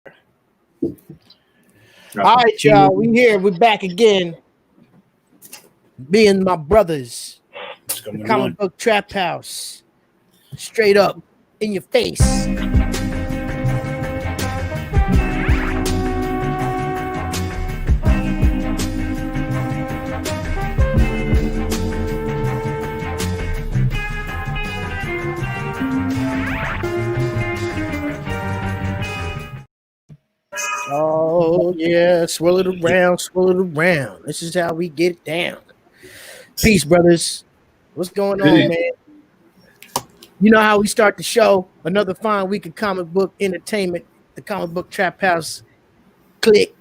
All right, y'all. We here. We're back again. Me and my brothers. The Comic Book Trap House. Straight up in your face. Oh, yeah. Swirl it around, swirl it around. This is how we get it down. Peace, brothers. What's going on, man? You know how we start the show. Another fine week of comic book entertainment. The Comic Book Trap House click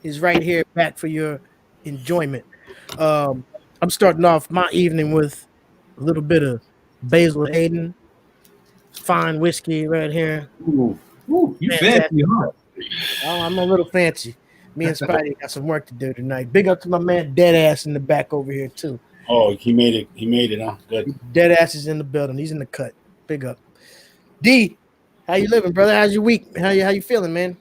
is right here back for your enjoyment. I'm starting off my evening with a little bit of Basil Hayden. Fine whiskey right here. Ooh, you fancy, huh? Oh, I'm a little fancy. Me and Spidey got some work to do tonight. Big up to my man Deadass in the back over here too. Oh, he made it. He made it, huh? Good. Deadass is in the building. He's in the cut. Big up. D, how you living, brother? How's your week? How you feeling, man?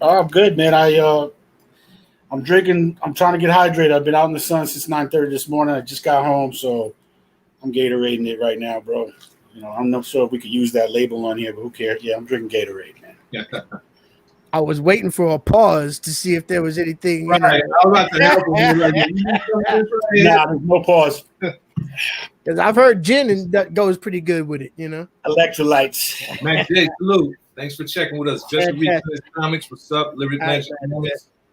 Oh, I'm good, man. I'm drinking. I'm trying to get hydrated. I've been out in the sun since 9:30 this morning. I just got home, so I'm Gatorading it right now, bro. You know, I'm not sure if we could use that label on here, but who cares? Yeah, I'm drinking Gatorade, man. Yeah. I was waiting for a pause to see if there was anything. Right. I was about to help him. Nah, there's no pause. Because I've heard gin and that goes pretty good with it, you know. Electrolytes. Man, Jay, salute. Thanks for checking with us. Just Read Comics. What's up? Lyric Magic.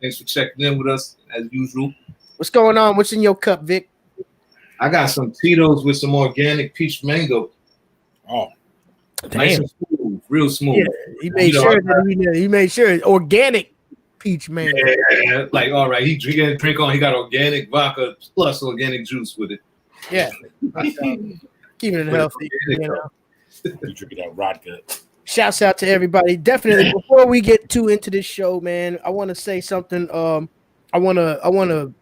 Thanks for checking in with us as usual. What's going on? What's in your cup, Vic? I got some Tito's with some organic peach mango. Oh, damn. Nice and smooth, real smooth. Yeah, he made sure it's organic peach mango. Yeah, like all right, he drink on. He got organic vodka plus organic juice with it. Yeah, keeping it healthy. You know? You drinking that vodka. Shouts out to everybody. Definitely. Before we get too into this show, man, I want to say something. I want to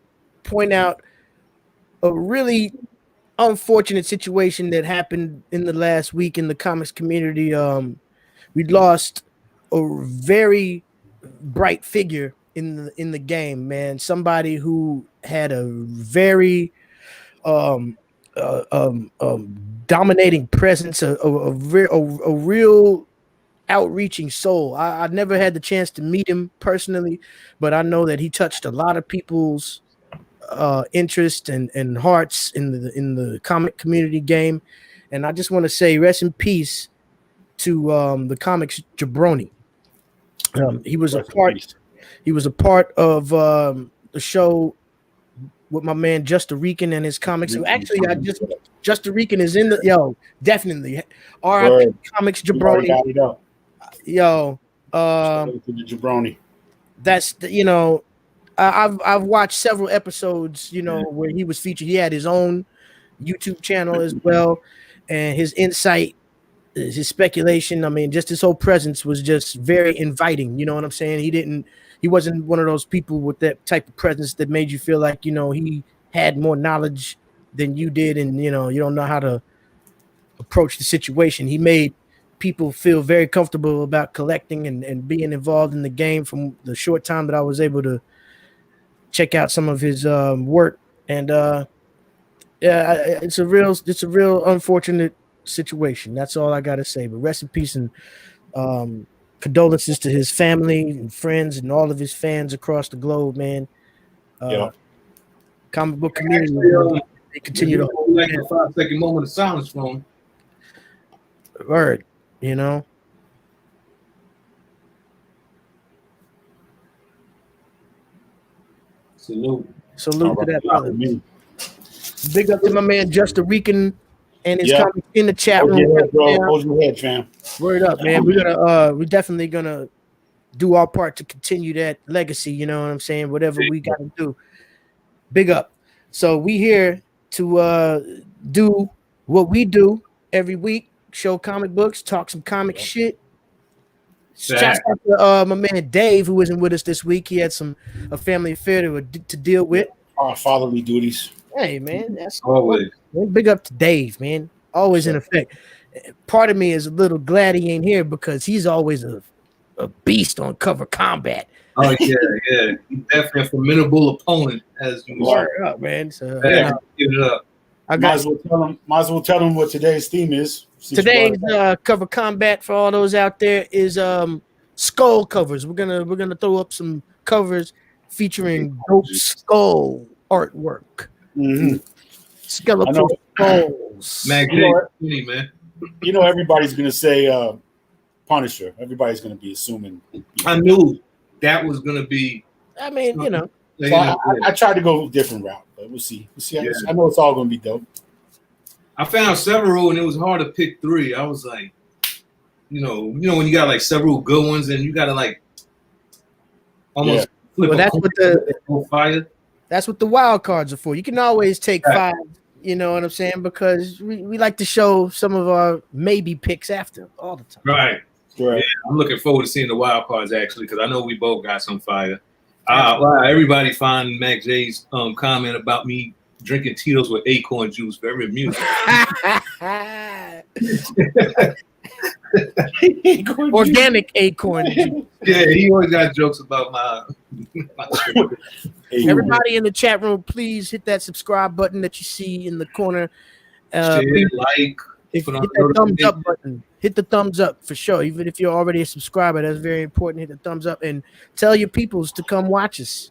point out a really unfortunate situation that happened in the last week in the comics community. We lost a very bright figure in the game, man. Somebody who had a very dominating presence, a real outreaching soul. I never had the chance to meet him personally, but I know that he touched a lot of people's interest and hearts in the comic community game. And I just want to say rest in peace to the comics jabroni. He was a part of the show with my man Justa Rican and his comics. So actually Justa Rican is in the definitely RIP Comics Jabroni. Yo, jabroni. That's I've watched several episodes, where he was featured. He had his own YouTube channel as well, and his insight, his speculation. I mean, just his whole presence was just very inviting. You know what I'm saying? He wasn't one of those people with that type of presence that made you feel like, he had more knowledge than you did, and you don't know how to approach the situation. He made people feel very comfortable about collecting and being involved in the game from the short time that I was able to check out some of his work. And it's a real unfortunate situation. That's all I gotta say. But rest in peace and condolences to his family and friends and all of his fans across the globe, man. Comic book community, they continue to hold like a 5-second moment of silence from him. Word, Salute to that brother. Big up to my man Justa Rican and his comics in the chat room. Hold your head, fam. Word up, man. We're definitely gonna do our part to continue that legacy. You know what I'm saying? Whatever we gotta do. Big up. So we here to do what we do every week: show comic books, talk some comic shit. Shout out to my man Dave, who isn't with us this week. He had a family affair to deal with. Fatherly duties. Hey, man, that's always. Big up to Dave, man. Always in effect. Part of me is a little glad he ain't here because he's always a a beast on Cover Combat. Oh yeah. He's definitely a formidable opponent, as you Word up, man. So give it up. I Might got as well tell them what today's theme is. today's Cover Combat for all those out there is skull covers. We're gonna throw up some covers featuring dope skull artwork. Mm-hmm. Skeletal skulls. Man, man. You know, everybody's gonna say Punisher. Everybody's gonna be assuming. I knew that was gonna be. I mean, you know. So I tried to go a different route, but we'll see. Yeah. I know it's all gonna be dope. I found several, and it was hard to pick 3. I was like, you know, when you got like several good ones, and you gotta like almost flip. Well, that's what the wild cards are for. You can always take 5. You know what I'm saying? Because we like to show some of our maybe picks after all the time. Right. Yeah, I'm looking forward to seeing the wild cards actually, because I know we both got some fire. Wow, everybody find Mac J's comment about me drinking Tito's with acorn juice very amusing. Organic acorn juice. Yeah, he always got jokes about my Everybody in the chat room, please hit that subscribe button that you see in the corner. Share, hit that thumbs up button. Hit the thumbs up for sure. Even if you're already a subscriber, that's very important. Hit the thumbs up and tell your peoples to come watch us.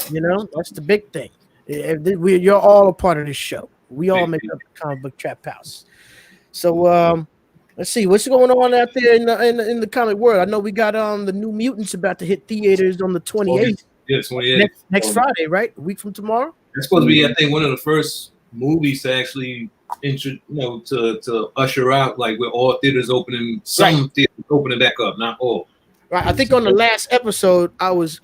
You know, that's the big thing. You're all a part of this show. We all make up the Comic Book Trap House. So let's see what's going on out there in the comic world. I know we got the New Mutants about to hit theaters on the 28th. Yeah, 28th. Next Friday, right? A week from tomorrow. It's supposed to be, I think, one of the first movies to actually to usher out, like, with all theaters opening, some theaters opening back up, not all. Right. I think on the last episode, I was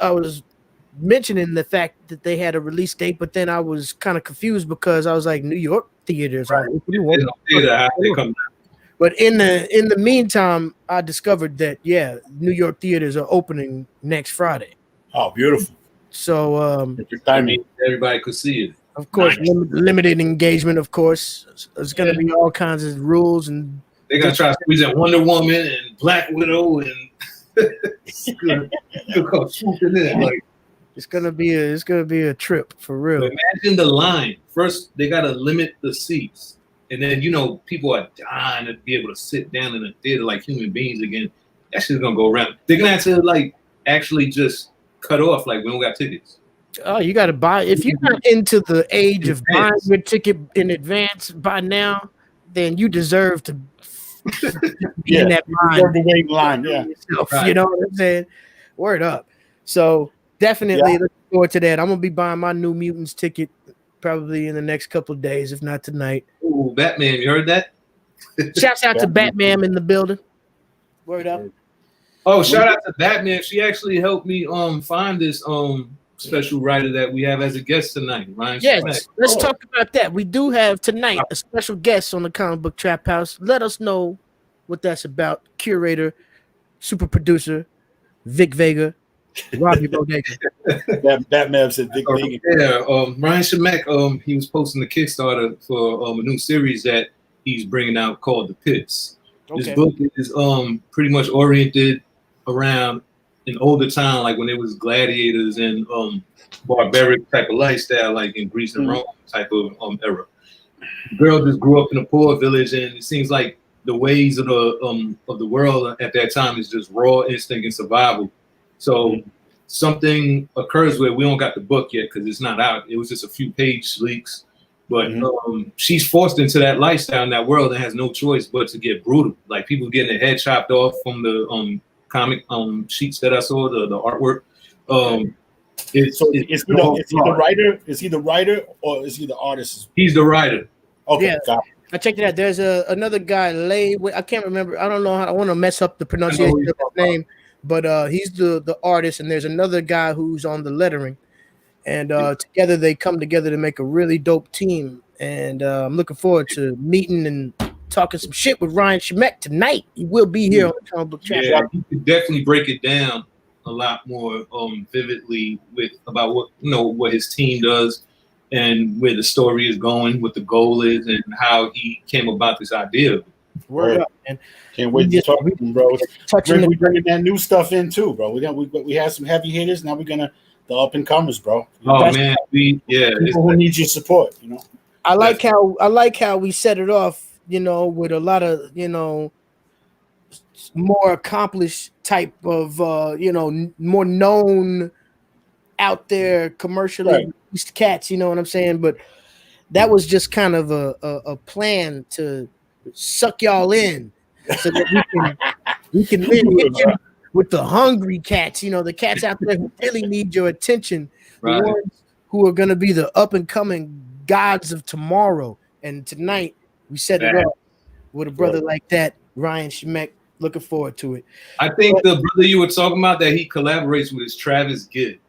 mentioning the fact that they had a release date, but then I was kind of confused because I was like, New York theaters are open. But in the meantime, I discovered that New York theaters are opening next Friday. Oh, beautiful! So everybody could see it. Of course, limited engagement. Of course, there's going to be all kinds of rules, and they're going to try to squeeze in Wonder Woman and Black Widow, and it's gonna be a trip for real. But imagine the line. First, they got to limit the seats, and then people are dying to be able to sit down in a theater like human beings again. That shit's gonna go around. They're gonna have to actually just cut off. Like, we don't got tickets. Oh, you got to buy. If you're not into the age of buying your ticket in advance by now, then you deserve to be in that line. You deserve to wait in line. Yeah, you know what I'm saying? Word up. So definitely look forward to that. I'm gonna be buying my New Mutants ticket probably in the next couple of days, if not tonight. Ooh, Batman! You heard that? Shouts out to Batman in the building. Word up. Oh, shout out to Batman. She actually helped me find this special writer that we have as a guest tonight, Ryan. Yes, let's talk about that. We do have tonight a special guest on the Comic Book Trap House. Let us know what that's about. Curator, super producer, Vic Vega, Robbie Bodega. Batman said Vic Vega. Yeah, Ryan SHIMEK, he was posting the Kickstarter for a new series that he's bringing out called The Pits. Okay. This book is pretty much oriented around an older time, like when it was gladiators and barbaric type of lifestyle, like in Greece and Rome type of era. The girl just grew up in a poor village, and it seems like the ways of the world at that time is just raw instinct and survival. So something occurs where we don't got the book yet because it's not out. It was just a few page leaks. But she's forced into that lifestyle in that world and has no choice but to get brutal. Like, people getting their head chopped off from the comic sheets that I saw, the artwork. Is he the writer? Is he the writer or is he the artist? He's the writer. Okay, got it. I checked it out. There's another guy, I can't remember. I don't know how. I want to mess up the pronunciation of his name, but he's the artist, and there's another guy who's on the lettering. And together they come together to make a really dope team. And I'm looking forward to meeting and talking some shit with Ryan SHIMEK tonight. He will be here on the Comic Book Trap. Yeah, you can definitely break it down a lot more vividly about what his team does and where the story is going, what the goal is, and how he came about this idea. Word up, man. Can't wait to talk to them, bro. Touching bringing that new stuff in too, bro. We had some heavy hitters. Now we're gonna the up and comers, bro. Oh man, people who need your support. You know, I like how we set it off. You know, with a lot of more accomplished type of more known out there commercially released cats. You know what I'm saying? But that was just kind of a plan to suck y'all in so that we can hit you with the hungry cats, the cats out there who really need your attention, the ones who are going to be the up and coming gods of tomorrow. And tonight we set it up with a brother like that, Ryan SHIMEK. Looking forward to it. I think the brother you were talking about that he collaborates with is Travis Gibb.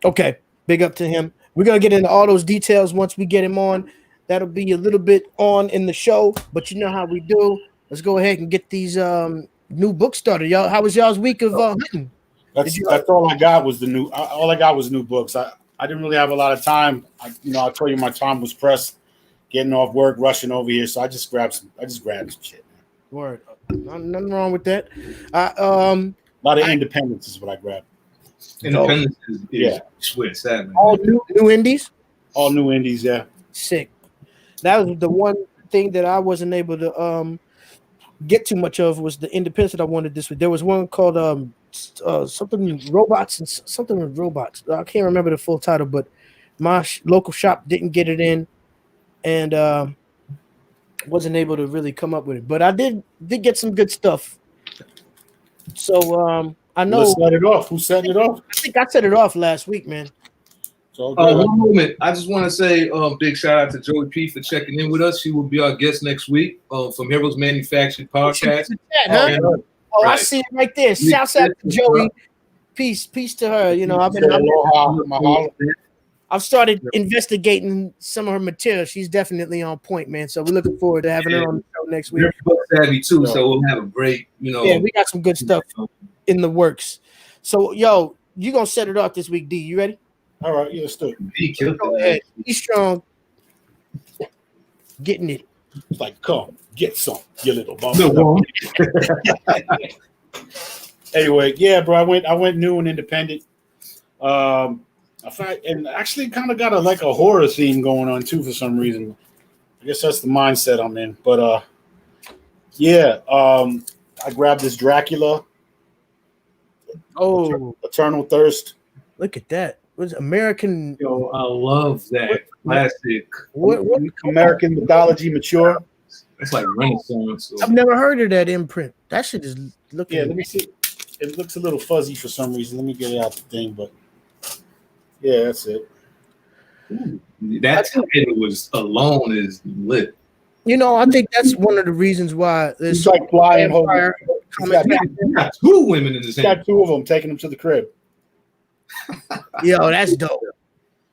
Okay, big up to him. We're going to get into all those details once we get him on. That'll be a little bit on in the show, but you know how we do. Let's go ahead and get these new books started. Y'all, how was y'all's week of hunting? That's all I got was all I got was new books. I didn't really have a lot of time. I told you my time was pressed, getting off work, rushing over here, so I just grabbed some shit. Word. Nothing wrong with that. A lot of independence is what I grabbed. Independence is Swiss. All new indies? All new indies, yeah. Sick. That was the one thing that I wasn't able to get too much of was the independence that I wanted this week. There was one called something robots and something with robots. I can't remember the full title, but my local shop didn't get it in, and wasn't able to really come up with it. But I did get some good stuff. So I know. Let's set it off. Who set it off? I think I set it off last week, man. So one moment. I just want to say big shout out to Joey P for checking in with us. She will be our guest next week from Heroes Manufactured Podcast. I see it right there. Shouts out to Joey. Peace to her. I've started investigating some of her material. She's definitely on point, man. So we're looking forward to having her on the show next week. We're book savvy too, so we'll have a great, Yeah, we got some good stuff in the works. So, yo, you gonna set it off this week, D? You ready? All right, yeah, let's do it. Go ahead. Be strong. Getting it. It's like, come get some, you little bum. Anyway, yeah, bro. I went new and independent. And actually kind of got a horror theme going on too for some reason. I guess that's the mindset I'm in. But I grabbed this Dracula. Oh, Eternal Thirst. Look at that. Was American? Yo, I love that classic. What American mythology mature? It's like Renaissance. I've never heard of that imprint. That shit is looking. Yeah, let me see. It looks a little fuzzy for some reason. Let me get it out the thing, but yeah, that's it. Ooh, that title was alone is lit. I think that's one of the reasons why there's it's like flying home. Got two women in this. Got two of them taking them to the crib. Yo, that's dope.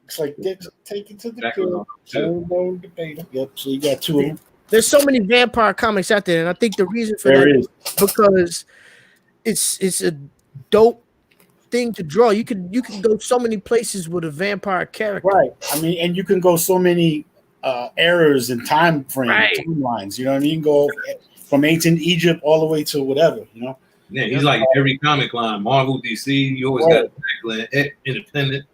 It's like take it to the crib. Yep. So you got two of them. There's so many vampire comics out there, and I think the reason for that is because it's a dope thing to draw. You can go so many places with a vampire character. Right. I mean, and you can go so many eras and time frames, timelines. You know what I mean? You can go from ancient Egypt all the way to whatever, Yeah, he's like every comic line, Marvel, DC. You always got independent.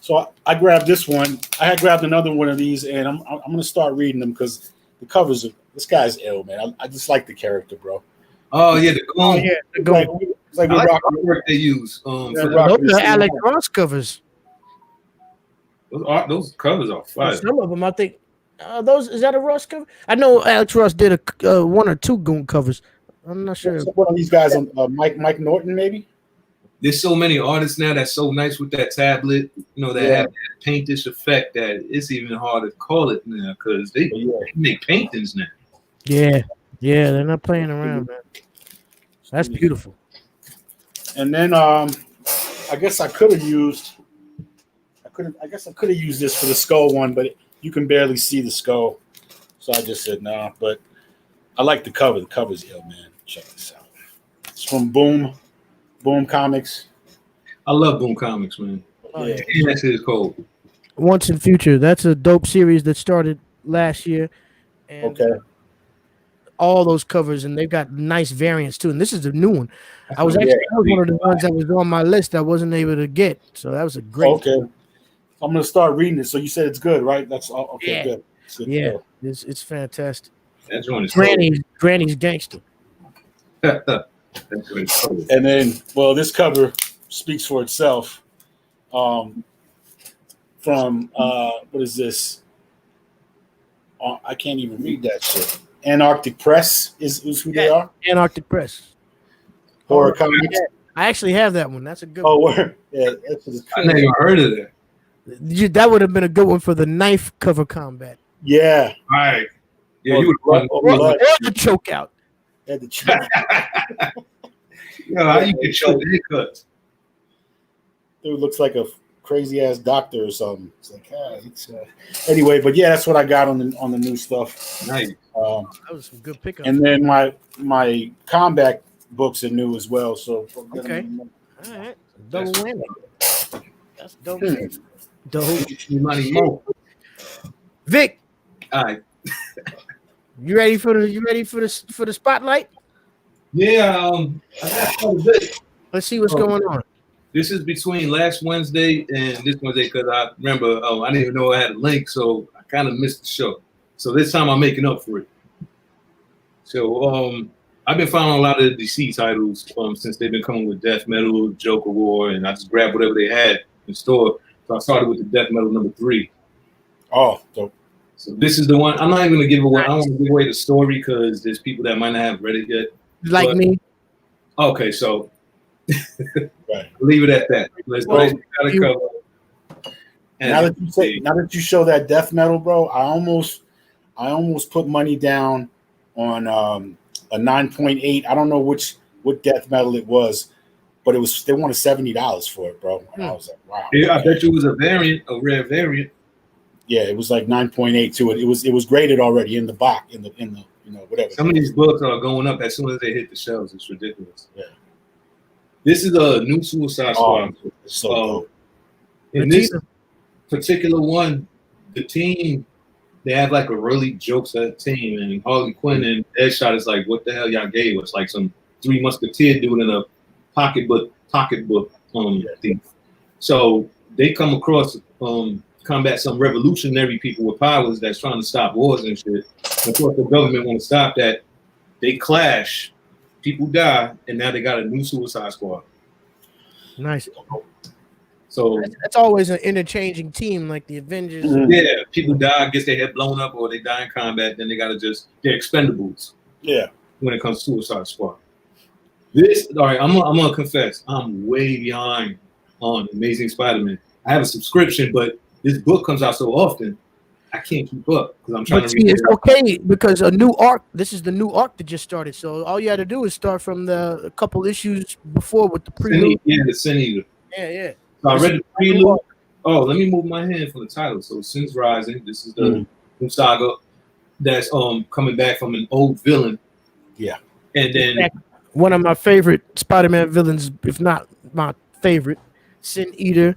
So I grabbed this one. I had grabbed another one of these, and I'm gonna start reading them because the covers of this guy's ill, man. I just like the character, bro. Oh yeah, the Goon. Yeah, the Goon. Like the work they use. Those are Alex Ross covers. Those covers are fire. Some of them, I think. Is that a Ross cover? I know Alex Ross did a one or two Goon covers. I'm not sure. One of these guys on Mike Norton, maybe. There's so many artists now that's so nice with that tablet, that have that paintish effect that it's even hard to call it now because they make paintings now. Yeah, they're not playing around, man. That's beautiful. And then I guess I could have used this for the skull one, but you can barely see the skull, so I just said nah. But I like the cover. The cover's ill, man. Check this out. It's from Boom Comics. I love Boom Comics, man. Oh, yeah. That shit is cold. Once in Future. That's a dope series that started last year. And, okay. all those covers, and they've got nice variants too. And this is the new one. That's I was what I'm actually that was saying. one of the ones that was on my list I wasn't able to get. So that was a great. Okay. I'm gonna start reading it. So you said it's good, right? That's all. Okay, Yeah. good. It's good. Yeah, it's fantastic. That joint is Granny's gangster. That joint is cold. And then, well, this cover speaks for itself. From what is this? I can't even read that shit. Antarctic Press is who they are. Antarctic Press. Horror comics. I actually have that one. That's a good Oh, one. yeah, that's I never even heard of that. That would have been a good one for the knife cover combat. yeah. All right. Yeah, Or you blood- would. or Or blood. the choke out. Had the check. Yo, how you get your haircuts? Dude looks like a crazy ass doctor or something. It's like, anyway, but yeah, that's what I got on the new stuff. Nice. Um, That was some good pickup. and then my combat books are new as well. So Okay. All right. Double whammy. That's dope. Hmm. Dope. You money more. Vic, All right. you ready for the spotlight? Yeah, I got quite a bit. Let's see what's going on. This is between last Wednesday and this Wednesday because I remember I didn't even know I had a link, so I kind of missed the show. So this time I'm making up for it. So I've been following a lot of the DC titles since they've been coming with Death Metal, Joker War, and I just grabbed whatever they had in store. So I started with the Death Metal #3. Oh, dope. So this is the one. I'm not even gonna give away. I don't want to give away the story because there's people that might not have read it yet. Like But- me. Okay, so Right. leave it at that. Let's Well, got to cover. And Now that you show that death metal, bro, I almost put money down on a 9.8. I don't know what death metal it was, but they wanted $70 for it, bro. And I was like, wow. yeah, I bet you it was a rare variant. Yeah, it was like 9.8 to it. It was graded already in the box in the whatever. Some of these books are going up as soon as they hit the shelves. It's ridiculous. Yeah. This is a new Suicide Squad. It's so dope. In this particular one, the team, they have like a really jokes-at team, and Harley Quinn and Deadshot is like, what the hell y'all gave us? Like some Three Musketeer dude in a pocketbook thief. So they come across combat some revolutionary people with powers that's trying to stop wars and shit. Of course, the government want to stop that. They clash, people die, and now they got a new Suicide Squad. Nice. So That's always an interchanging team, like the Avengers. Mhm. yeah, people die, gets their head blown up, or they die in combat. Then they gotta they're expendables Yeah. when it comes to Suicide Squad. This, all right, I'm gonna confess, I'm way behind on Amazing Spider-Man. I have a subscription, but this book comes out so often, I can't keep up because I'm trying But to see, read it's okay because a new arc. This is the new arc that just started. So all you had to do is start from a couple issues before with the prelude. the Sin Eater. Yeah. So I read the prelude. Oh, let me move my hand from the title. So Sin's Rising. This is the new saga that's coming back from an old villain. Yeah. And then One of my favorite Spider-Man villains, if not my favorite, Sin Eater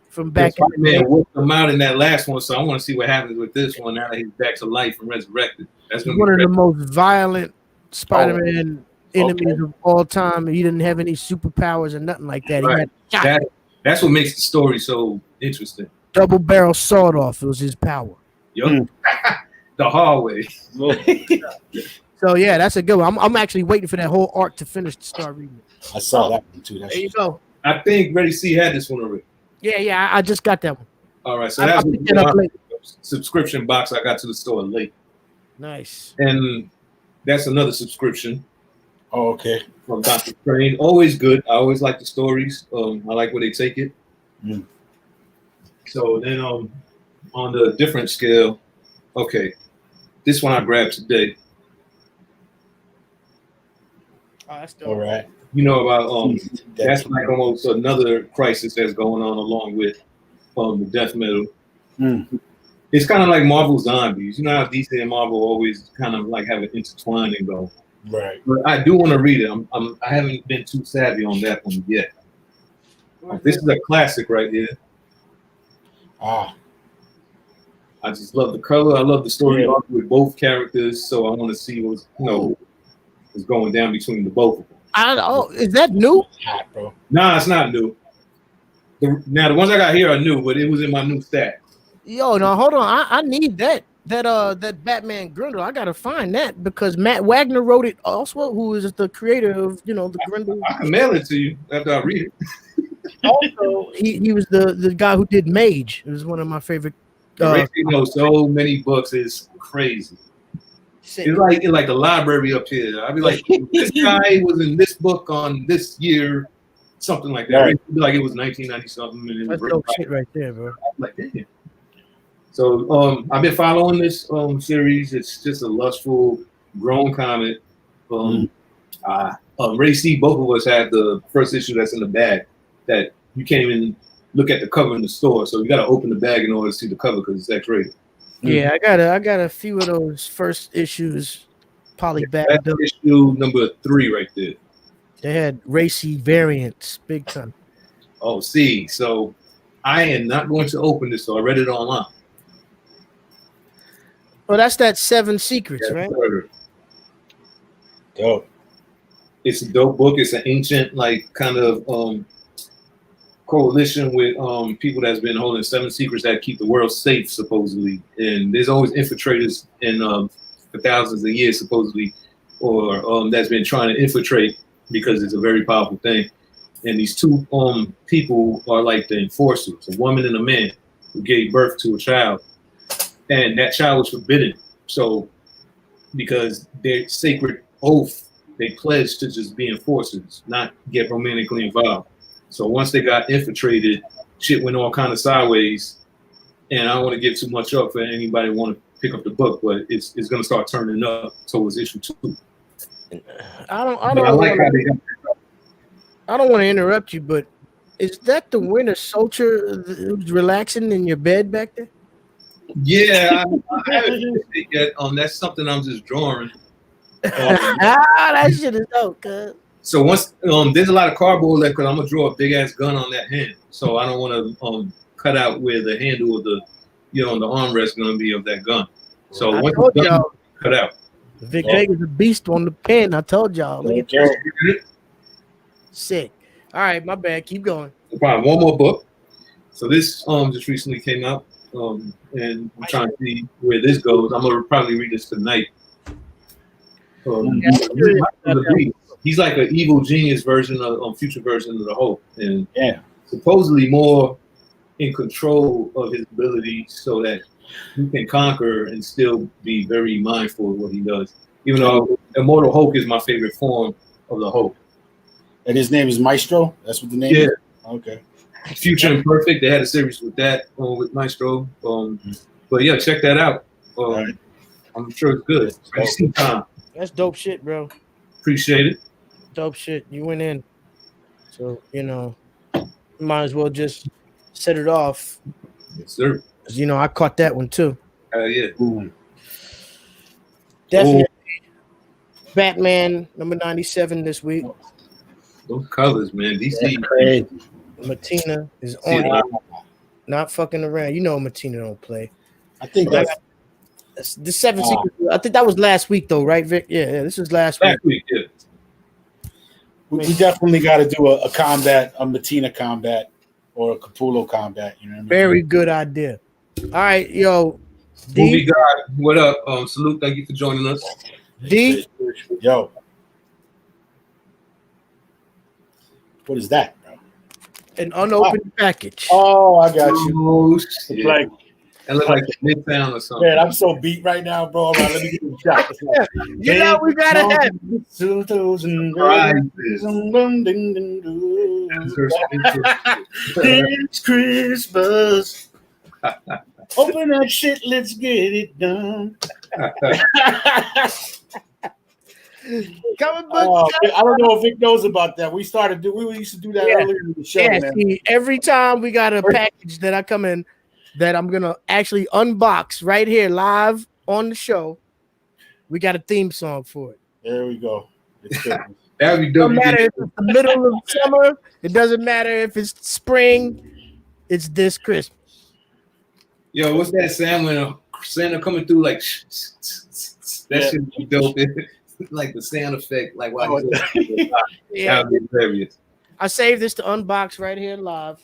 from back in the day. Spider-Man whooped him out in that last one. So I want to see what happens with this one now that he's back to life and resurrected. That's gonna One be of the most violent Spider-Man enemies Okay. of all time. He didn't have any superpowers or nothing like that. Right. He had That's what makes the story so interesting. double barrel sawed off. It was his power. Yup. The hard way. So yeah, that's a good one. I'm actually waiting for that whole arc to finish to start reading it. I saw that one too. There you go. I think Ready C had this one already. Yeah, I just got that one. All right, so I that's picked it up late. subscription box I got to the store late. Nice. And that's another subscription Oh, okay. from Dr. Crane. Always good. I always like the stories. I like where they take it. Mm. So then on the different scale, okay, this one I grabbed today. Oh, that's All right. You know about that's like almost another crisis that's going on along with the death metal. Mm. It's kind of like Marvel Zombies. You know how DC and Marvel always kind of like have an intertwining go. Right. But I do want to read it. I haven't been too savvy on that one yet. This is a classic right here. Ah. I just love the color. I love the story arc with both characters. So I want to see what's what's going down between the both of them. Is that new? Hot, bro. Nah, it's not new. Now the ones I got here are new, but it was in my new stack. Yo, no, hold on. I need that Batman Grindel. I gotta find that because Matt Wagner wrote it also, who is the creator of the Grindel. I can mail it to you after I read it. Also, he was the guy who did Mage. It was one of my favorite. So many books is crazy. It's like the library up here. I'd be like, this guy was in this book on this year, something like that. Right. Like it was 1990 something. And that's dope shit right there, bro. I'm like, damn. So I've been following this series. It's just a lustful, grown comic. Ray C, both of us have the first issue that's in the bag that you can't even look at the cover in the store. So you got to open the bag in order to see the cover because it's X-rated. Yeah, I got a few of those first issues polybagged up. Issue number 3 right there. They had racy variants, big time. Oh, see, so I am not going to open this, so I read it online. Well, that's that 7 Secrets, right? Dope. It's a dope book. It's an ancient, kind of coalition with people that's been holding 7 secrets that keep the world safe, supposedly. And there's always infiltrators for thousands of years, supposedly, or that's been trying to infiltrate because it's a very powerful thing. And these two people are like the enforcers, a woman and a man who gave birth to a child. And that child was forbidden. So because their sacred oath, they pledged to just be enforcers, not get romantically involved. So once they got infiltrated, shit went all kind of sideways. And I don't want to give too much up for anybody who want to pick up the book, but it's going to start turning up towards issue 2. I don't want to interrupt you, but is that the Winter Soldier who's relaxing in your bed back there? Yeah, I haven't finished it yet. That's something I'm just drawing. That shit is dope, cuz. So once there's a lot of cardboard left, because I'm gonna draw a big ass gun on that hand. So I don't want to cut out where the handle of the the armrest gonna be of that gun. So once the gun cut out. Vic Vega's a beast on the pen. I told y'all. Sick. All right, my bad. Keep going. No problem. One more book. So this just recently came out. And I'm trying to see where this goes. I'm gonna probably read this tonight. He's like an evil genius version of future version of the Hulk, and supposedly more in control of his ability, so that he can conquer and still be very mindful of what he does. Even though Immortal Hulk is my favorite form of the Hulk. And his name is Maestro. That's what the name is. Okay. Future Imperfect. They had a series with that with Maestro. But yeah, check that out. Right. I'm sure it's good. That's dope shit, bro. Appreciate it. Dope shit. You went in. So, might as well just set it off. Yes, sir. I caught that one too. Yeah. Definitely. Batman number 97 this week. Those colors, man. DC. Matina is on it. Not fucking around. Matina don't play. I think that's the 7 Secrets. I think that was last week though, right, Vic? Yeah, this was last week. Yeah. We definitely got to do a Matina combat or a Capullo combat. You know what I mean? Very good idea. All right, yo. Movie God, what up? Salute, thank you for joining us. D. Yo. What is that, bro? An unopened package. Oh, I got you. Oh, it's like that looks like Midtown or something. Man, I'm so beat right now, bro. All right, let me get a shot. We gotta have it's Christmas. Open that shit, let's get it done. Comic book. I don't know if Vic knows about that. We used to do that earlier in the show. Yeah, see, every time we got a package that I come in that I'm gonna actually unbox right here live on the show, we got a theme song for it. There we go. That'd be dope. It doesn't matter if it's the middle of summer. It doesn't matter if it's spring. It's this Christmas. Yo, what's that sound when Santa coming through like that should be dope. Like the sound effect, like while he's Yeah. that would be hilarious. I saved this to unbox right here live.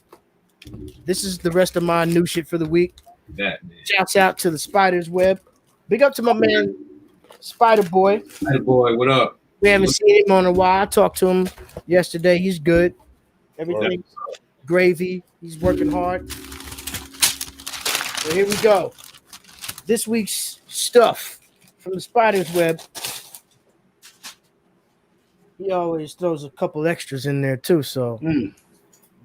This is the rest of my new shit for the week. That man. Shouts out to the Spider's Web. Big up to my man Spider Boy. Spider Boy, what up? We haven't seen him on a while. I talked to him yesterday. He's good. Everything's gravy. He's working hard. So here we go. This week's stuff from the Spider's Web. He always throws a couple extras in there too. So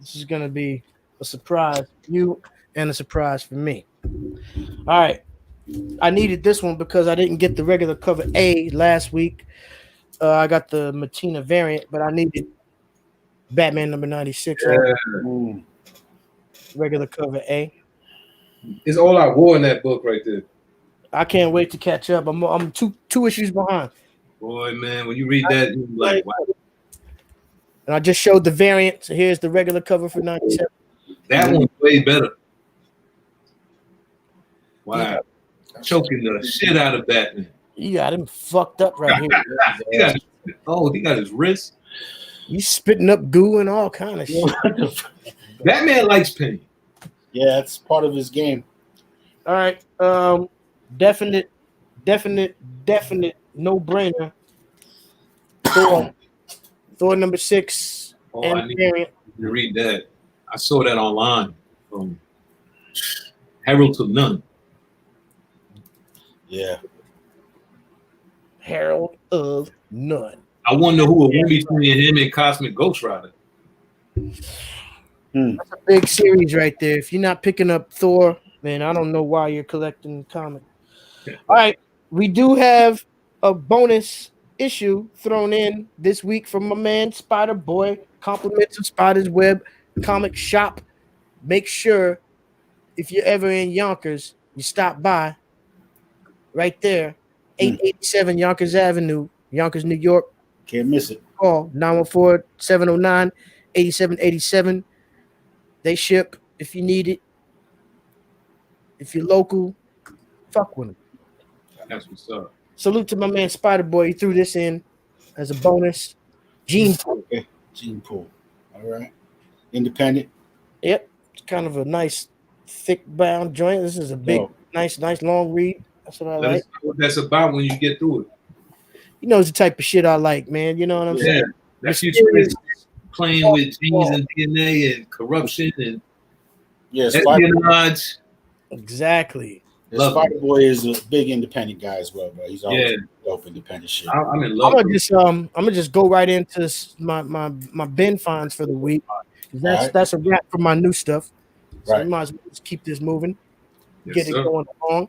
this is gonna be a surprise for you and a surprise for me. All right. I needed this one because I didn't get the regular cover A last week. I got the Matina variant, but I needed Batman number 96 regular cover A. It's all I wore in that book right there. I can't wait to catch up. I'm two issues behind. Boy, man, when you read that, you're like, wow. And I just showed the variant. So here's the regular cover for 97. That one's way better. Wow. Choking the shit out of Batman. You got him fucked up right here. he got his wrist. He's spitting up goo and all kind of shit. Batman likes pain. Yeah, it's part of his game. All right. Definite no-brainer. Thor number 6. I need to read that. I saw that online from Herald to None. Yeah. Herald of None. I wonder who will win between him and Cosmic Ghost Rider. That's a big series right there. If you're not picking up Thor, man, I don't know why you're collecting comics. All right. We do have a bonus issue thrown in this week from my man Spider Boy. Compliments of Spider's Web comic shop. Make sure if you're ever in Yonkers, you stop by right there, 887 Yonkers Avenue, Yonkers, New York. Can't miss it. Call 914-709-8787. They ship if you need it. If you're local, fuck with them. That's what's up. Salute to my man Spider Boy. He threw this in as a bonus. Gene Pool. Okay. Gene Pool. All right. Independent. Yep. It's kind of a nice thick bound joint. This is a big, nice long read. That's what I like. That's what that's about when you get through it. You know, it's the type of shit I like, man. You know what I'm saying? That's you playing with genes and DNA and corruption and espionage. Exactly. Spider Boy is a big independent guy as well, bro. He's always dope independent shit. I'm in love. I'm gonna just go right into my bin finds for the week. That's a wrap for my new stuff. So we might as well just keep this moving, get it going along.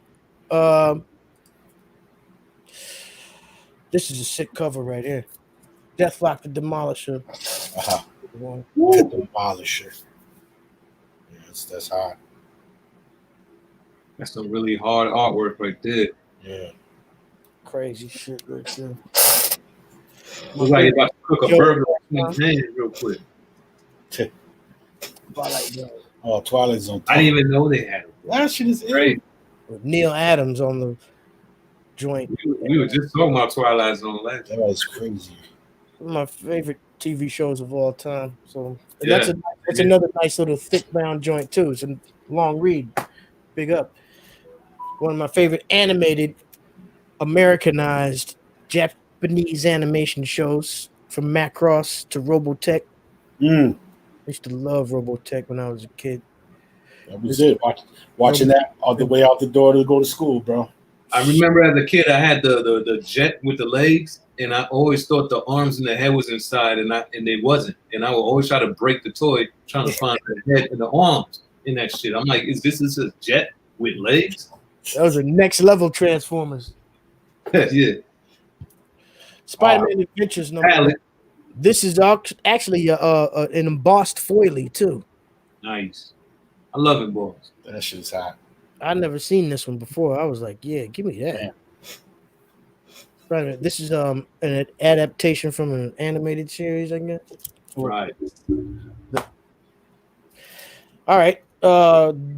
This is a sick cover right here. Deathlock the Demolisher. Demolisher. Yes, that's hot. That's some really hard artwork right there. Yeah. Crazy shit right there. Looks like you're about to cook a burger in his hand real quick. Twilight Zone. I didn't even know they had it. That shit is great. With Neil Adams on the joint. We were just talking about Twilight Zone last. That was crazy. One of my favorite TV shows of all time. So that's another nice little thick bound joint too. It's a long read. Big up. One of my favorite animated, Americanized Japanese animation shows, from Macross to Robotech. I used to love Robotech when I was a kid. That was it. Watching that all the way out the door to go to school, bro. I remember as a kid, I had the jet with the legs, and I always thought the arms and the head was inside, and they wasn't. And I would always try to break the toy, trying to find the head and the arms in that shit. I'm like, is this a jet with legs? Those are next level Transformers. Yeah. Spider-Man Adventures number. This is actually an embossed foilie too. Nice. I love it, boys. That shit's hot. I never seen this one before. I was like, yeah, give me that. Right. This is an adaptation from an animated series, I guess. Right. All right.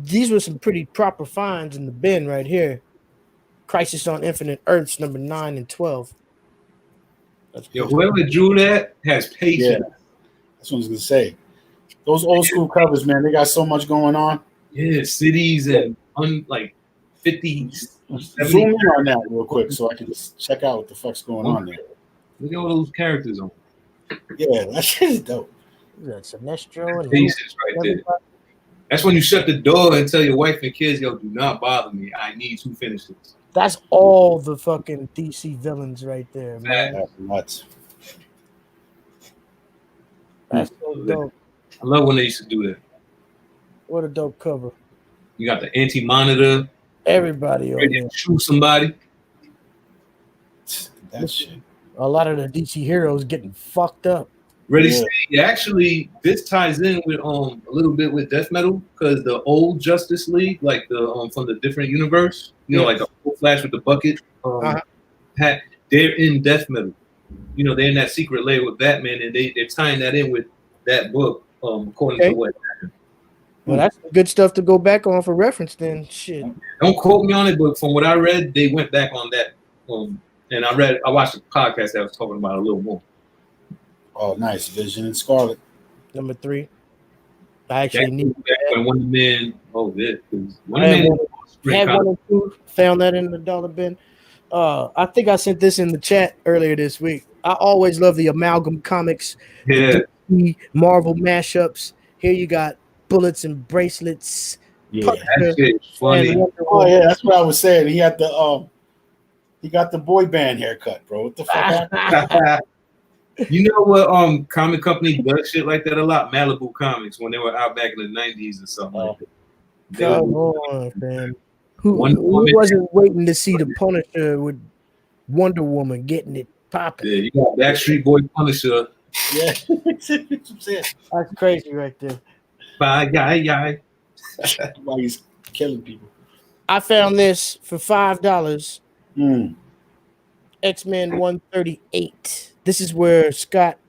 These were some pretty proper finds in the bin right here. Crisis on Infinite Earths, number 9 and 12. That's Yo, whoever drew that has patience. Yeah, that's what I was gonna say. Those old school covers, man, they got so much going on. Yeah, cities and like 50. Zoom in on that real quick so I can just check out what the fuck's going on there. Look at all those characters on. Yeah, that shit is dope. That's Sinestro and Patience right there. That's when you shut the door and tell your wife and kids, yo, do not bother me. I need to finish this. That's all the fucking DC villains right there, man. That's nuts. That's so dope. I love when they used to do that. What a dope cover. You got the anti-monitor. Everybody on Ready there. to shoot somebody. That shit. A lot of the DC heroes getting fucked up. Ready to see. Actually, this ties in with a little bit with Death Metal because the old Justice League, like the from the different universe, you know, like the old Flash with the bucket, hat, they're in Death Metal. You know, they're in that secret layer with Batman, and they're tying that in with that book, according to what happened. Well, that's good stuff to go back on for reference then. Shit. Don't quote me on it, but from what I read, they went back on that. And I watched a podcast that was talking about it a little more. Oh, nice. Vision and Scarlet. Number 3. I actually need when Wonder Man. Oh, yeah. Had 1 and 2. Found that in the dollar bin. I think I sent this in the chat earlier this week. I always love the amalgam comics. Yeah. The Marvel mashups. Here you got Bullets and Bracelets. Yeah, that shit's funny. Oh yeah, that's what I was saying. He had he got the boy band haircut, bro. What the fuck happened? You know what? Comic company does shit like that a lot. Malibu Comics when they were out back in the 90s or something like that. Come on, man. Who wasn't waiting to see the Punisher with Wonder Woman getting it popping? Yeah, you got Backstreet Boy Punisher. Yeah, that's crazy right there. Bye, guy. While he's killing people. I found this for $5. X-Men 138. This is where Scott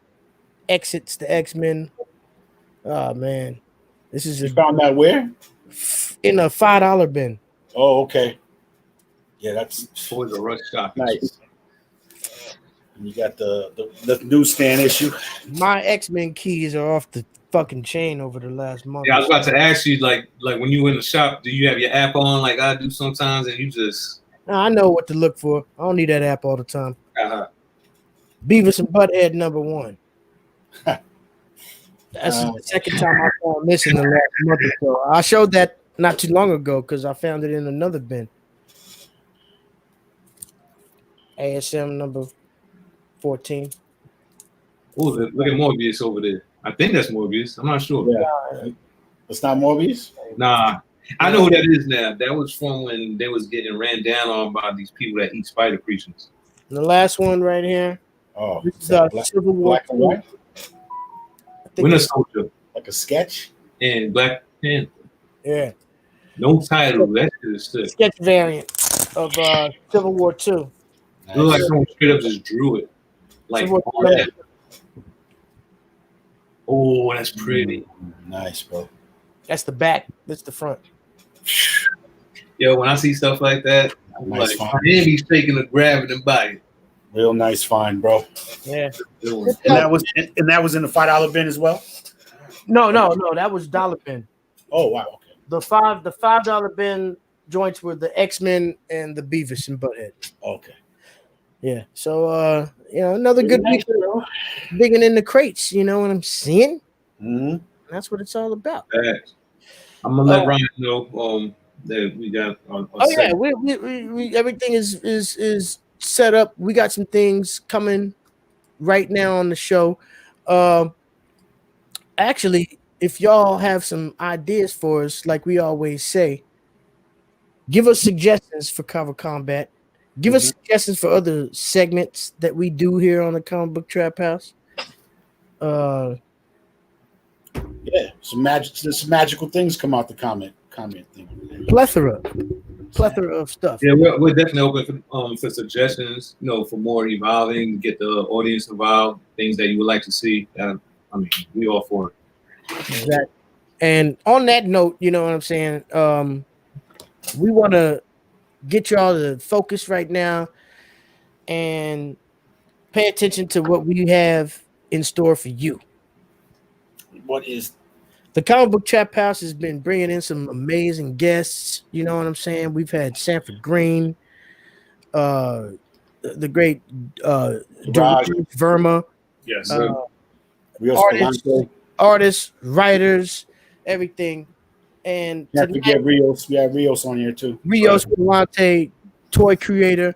exits the X-Men. Oh man, this is you found that where? In a $5 bin. Oh, okay. Yeah, that's always a rush shop. Nice. And you got the newsstand issue. My X-Men keys are off the fucking chain over the last month. Yeah, I was about to ask you, like when you in the shop, do you have your app on like I do sometimes, and you just? I know what to look for. I don't need that app all the time. Beavis and Butthead number 1. That's the second time I found this in the last month or so. I showed that not too long ago because I found it in another bin. ASM number 14. Oh, look at Morbius over there. I think that's Morbius. I'm not sure. Yeah. It's not Morbius? Nah. I know who that is now. That was from when they was getting ran down on by these people that eat spider creatures. The last one right here. Oh, this is Civil War. Black and white? Winter Soldier. Like a sketch? And Black Panther. Yeah. No title. That shit is sick. Sketch variant of Civil War 2. Nice. It looks like someone straight up just drew it. Like, oh, that's pretty. Nice, bro. That's the back. That's the front. Yo, when I see stuff like that, I'm nice like, my hand be shaking to grab it and buy it. Real nice find, bro. Yeah. And that was in the $5 bin as well? No, that was dollar bin. Oh wow, okay. The $5 bin joints were the X-Men and the Beavis and Butthead. Okay. Yeah. So another good week, digging in the crates, you know what I'm saying? Mm-hmm. That's what it's all about. I'm gonna let Ryan know that we got yeah, we everything is set up. We got some things coming right now on the show. Actually, if y'all have some ideas for us, like we always say, give us suggestions for Cover Combat. Give us suggestions for other segments that we do here on the Comic Book Trap House. Yeah, some magical things come out the comment thing. Plethora of stuff. Yeah, we're definitely open for suggestions. For more evolving, get the audience involved, things that you would like to see. I mean, we all for it. Exactly. And on that note, you know what I'm saying? We want to get y'all to focus right now and pay attention to what we have in store for you. What is The Comic Book Trap House has been bringing in some amazing guests. You know what I'm saying? We've had Sanford Green, the great Raj? Verma, Yes. Rios artists, Palante? artists, writers, everything. And Can't tonight, forget Rios. We have Rios on here too. Rios Palante, toy creator.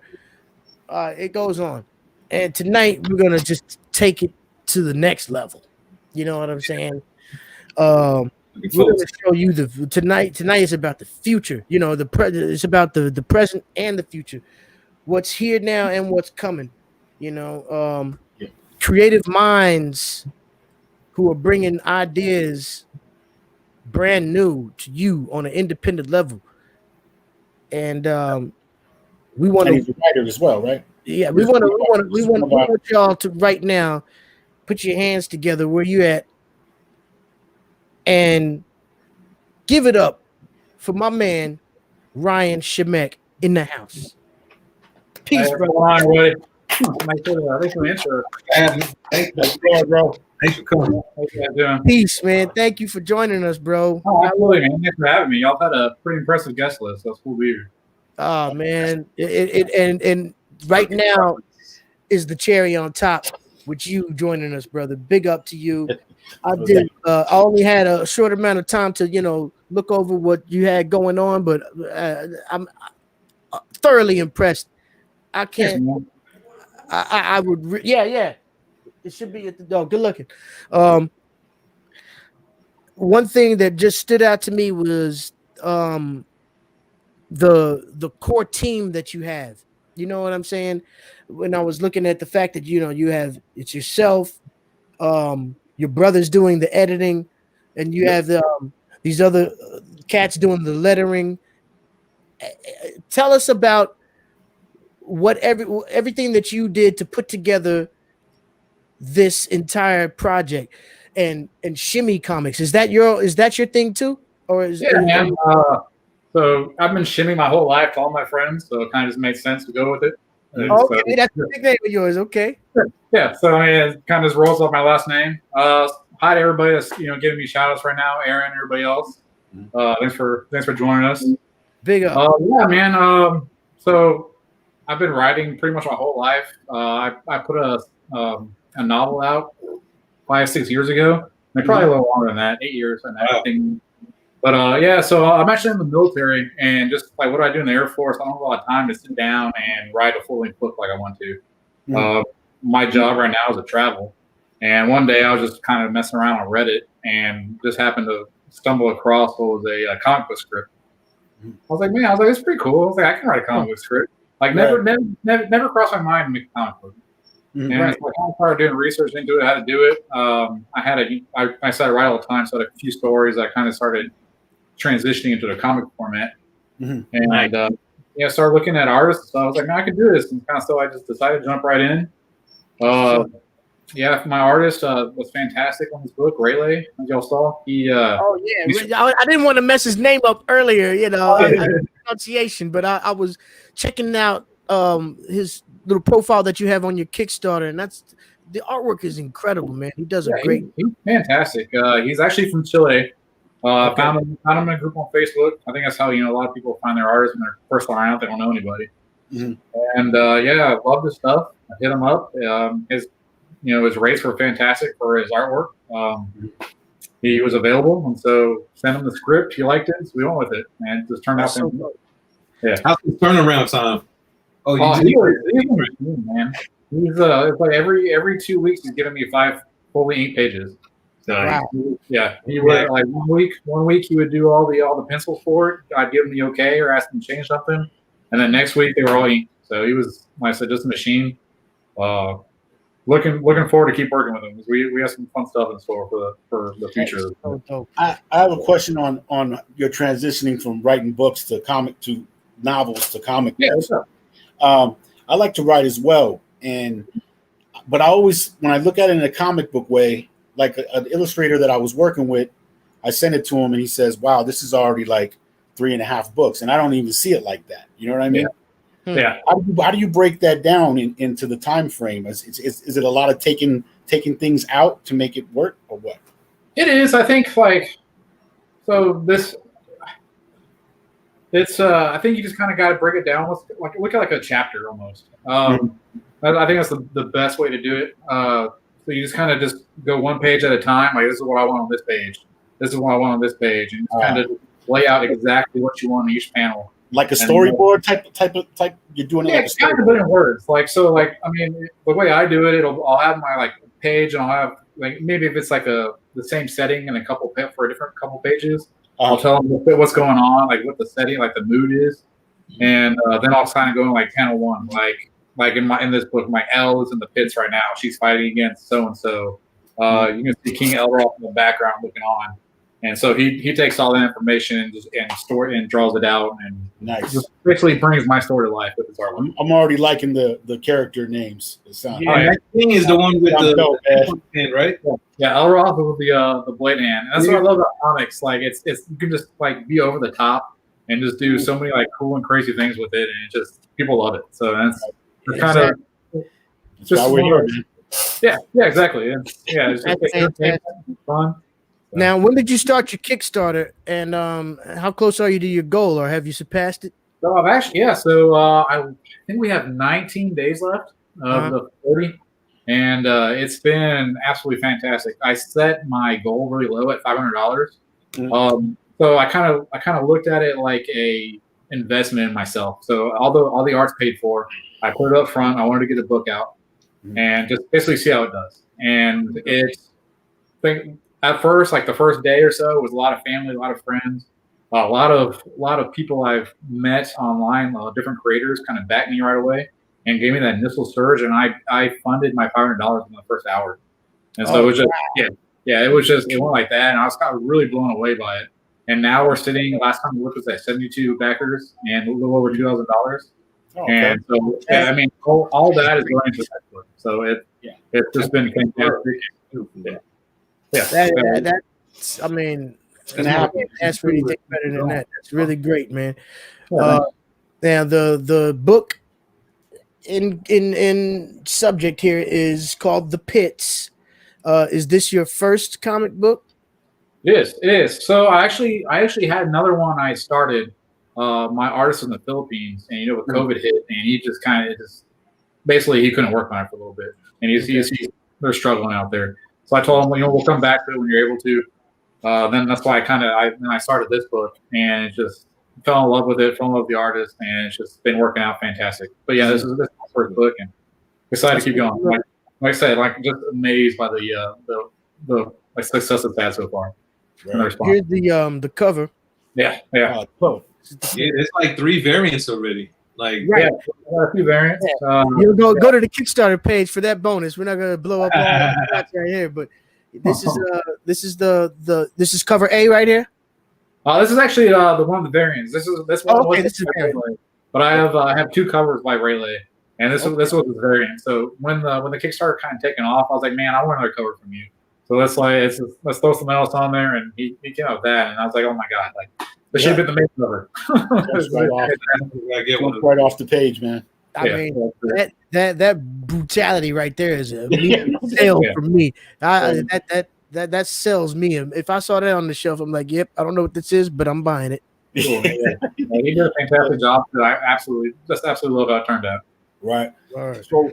It goes on. And tonight we're gonna just take it to the next level. You know what I'm saying? We're gonna show you the tonight. Tonight is about the future. You know, the present. It's about the present and the future. What's here now and what's coming. You know, creative minds who are bringing ideas brand new to you on an independent level. And we want And he's to, a writer as well, right? yeah, we want y'all to right now put your hands together where you at and give it up for my man Ryan SHIMEK in the house. Peace, Hey, brother. come on, everybody. Thanks for the intro. Thanks for coming. How you guys doing? Peace, man. Thank you for joining us, bro. Oh, absolutely, man. Thanks for having me. Y'all had a pretty impressive guest list. That's cool to be here. Oh man, and right now is the cherry on top with you joining us, brother. Big up to you. I did. I only had a short amount of time to look over what you had going on, but I'm thoroughly impressed. I can't. I would. Yeah. It should be at the door. Good looking. One thing that just stood out to me was the core team that you have. You know what I'm saying? When I was looking at the fact that you have it's yourself, your brother's doing the editing, and you have these other cats doing the lettering. Tell us about what everything that you did to put together this entire project and Shimmy Comics. Is that your thing too? Or is man. So I've been shimming my whole life to all my friends, so it kind of just makes sense to go with it. Okay, so, that's the nickname of yours. Okay. Yeah, so I mean, it kind of just rolls off my last name. Hi to everybody that's giving me shout outs right now, Aaron, everybody else. Thanks for joining us. Big up. Yeah, man. So I've been writing pretty much my whole life. I put a novel out 5-6 years ago. I mean, probably a little longer than that, 8 years and everything. But yeah, so I'm actually in the military, and just like what do I do in the Air Force? I don't have a lot of time to sit down and write a full-length book like I want to. My job right now is to travel, and one day I was just kind of messing around on Reddit and just happened to stumble across what was a comic book script. I was like, it's pretty cool. I was like, I can write a comic book script. Like never crossed my mind to make a comic book. And so I started doing research into it, how to do it. I started to write all the time, so I had a few stories. I kind of started transitioning into the comic format, and started looking at artists. So I was like, man, I can do this, and kind of so I just decided to jump right in. My artist was fantastic on this book, Rayleigh, as y'all saw. I didn't want to mess his name up earlier, pronunciation, but I was checking out his little profile that you have on your Kickstarter, and the artwork is incredible, man. He does a great. He's fantastic. He's actually from Chile. Found him in a group on Facebook. I think that's how a lot of people find their artists when they're first starting out. They don't know anybody. And I love his stuff. I hit him up. His rates were fantastic for his artwork. He was available, and so sent him the script. He liked it, so we went with it, and it just turned out. Yeah. How's the turnaround time? Man. He's it's like every 2 weeks he's giving me 5 fully inked pages. So he would like one week he would do all the pencils for it. I'd give him the okay or ask him to change something, and then next week they were all inked. So he was, like I said, just a machine. Looking forward to keep working with him. We have some fun stuff in store for the future. So I have a question on your transitioning from writing books to novels to comic books. I like to write as well, but I always, when I look at it in a comic book way, like an illustrator that I was working with, I send it to him, and he says, "Wow, this is already like 3.5 books," and I don't even see it like that. You know what I mean? Yeah. How do you break that down into the time frame? Is it a lot of taking things out to make it work, or what? It is. I think it's I think you just kind of got to break it down. Look at like a chapter almost. I think that's the best way to do it. So you just kind of just go one page at a time. Like, this is what I want on this page. This is what I want on this page, and just kind of lay out exactly what you want on each panel. Like a storyboard type. You're doing it. Yeah, like it's kind of put in words. I mean, the way I do it, I'll have my like page, and I'll have like maybe if it's like the same setting and for a different couple pages, I'll tell them what's going on, like what the setting, like the mood is, and then I'll kind of go in like panel one, like in this book, my L is in the pits right now. She's fighting against so and so. You can see King Elroth in the background looking on. And so he takes all that information and draws it out and nice. Basically brings my story to life with his artwork. I'm already liking the character names. That King is the one with the hand, right? Yeah, Elroth with the blade hand. And that's what I love about comics. Like it's you can just like be over the top and just do so many like cool and crazy things with it, and it just people love it. So that's kind of just why we're here, man. Yeah, exactly. It's fun. Now, when did you start your Kickstarter, and how close are you to your goal, or have you surpassed it? So I've actually, So I think we have 19 days left of the 40, and it's been absolutely fantastic. I set my goal really low at $500. So I kind of looked at it like a investment in myself. So although all the art's paid for, I put it up front. I wanted to get the book out and just basically see how it does. And at first, like the first day or so, it was a lot of family, a lot of friends, a lot of people I've met online, different creators kind of backed me right away and gave me that initial surge, and I funded my $500 in the first hour. And so it was just it went like that, and I was kind of really blown away by it. And now we're sitting. Last time we looked was at 72 backers and a little over $2,000. And so I mean, all that is going into that book. So it's just been fantastic. That's I mean, it's gonna happen. That's really better than that. That's really great, man. Now the book in subject here is called The Pits. Is this your first comic book? It is. So I actually had another one I started. My artist in the Philippines, and with COVID hit, and he just basically he couldn't work on it for a little bit, and they're struggling out there. So I told him, we'll come back to it when you're able to. Then that's why I started this book, and it just fell in love with it, fell in love with the artist, and it's just been working out fantastic. But yeah, this is my first book, and excited to keep going. Like I said, just amazed by the success it's had so far. Here's the cover. Yeah. It's like 3 variants already. Like a few variants. You'll go to the Kickstarter page for that bonus. We're not gonna blow up all the right here, but this is cover A right here. This is actually the one of the variants. This is variant. But I have 2 covers by Rayleigh, and this was the variant. So when the Kickstarter kind of taken off, I was like, man, I want another cover from you. So let's throw something else on there, and he came out with that, and I was like, oh my god, this should have been the main cover. right off the page, man. I mean, that brutality right there is a sale for me. That sells me. If I saw that on the shelf, I'm like, yep, I don't know what this is, but I'm buying it. Cool. He did a fantastic job. I absolutely love how it turned out. Right. All right. So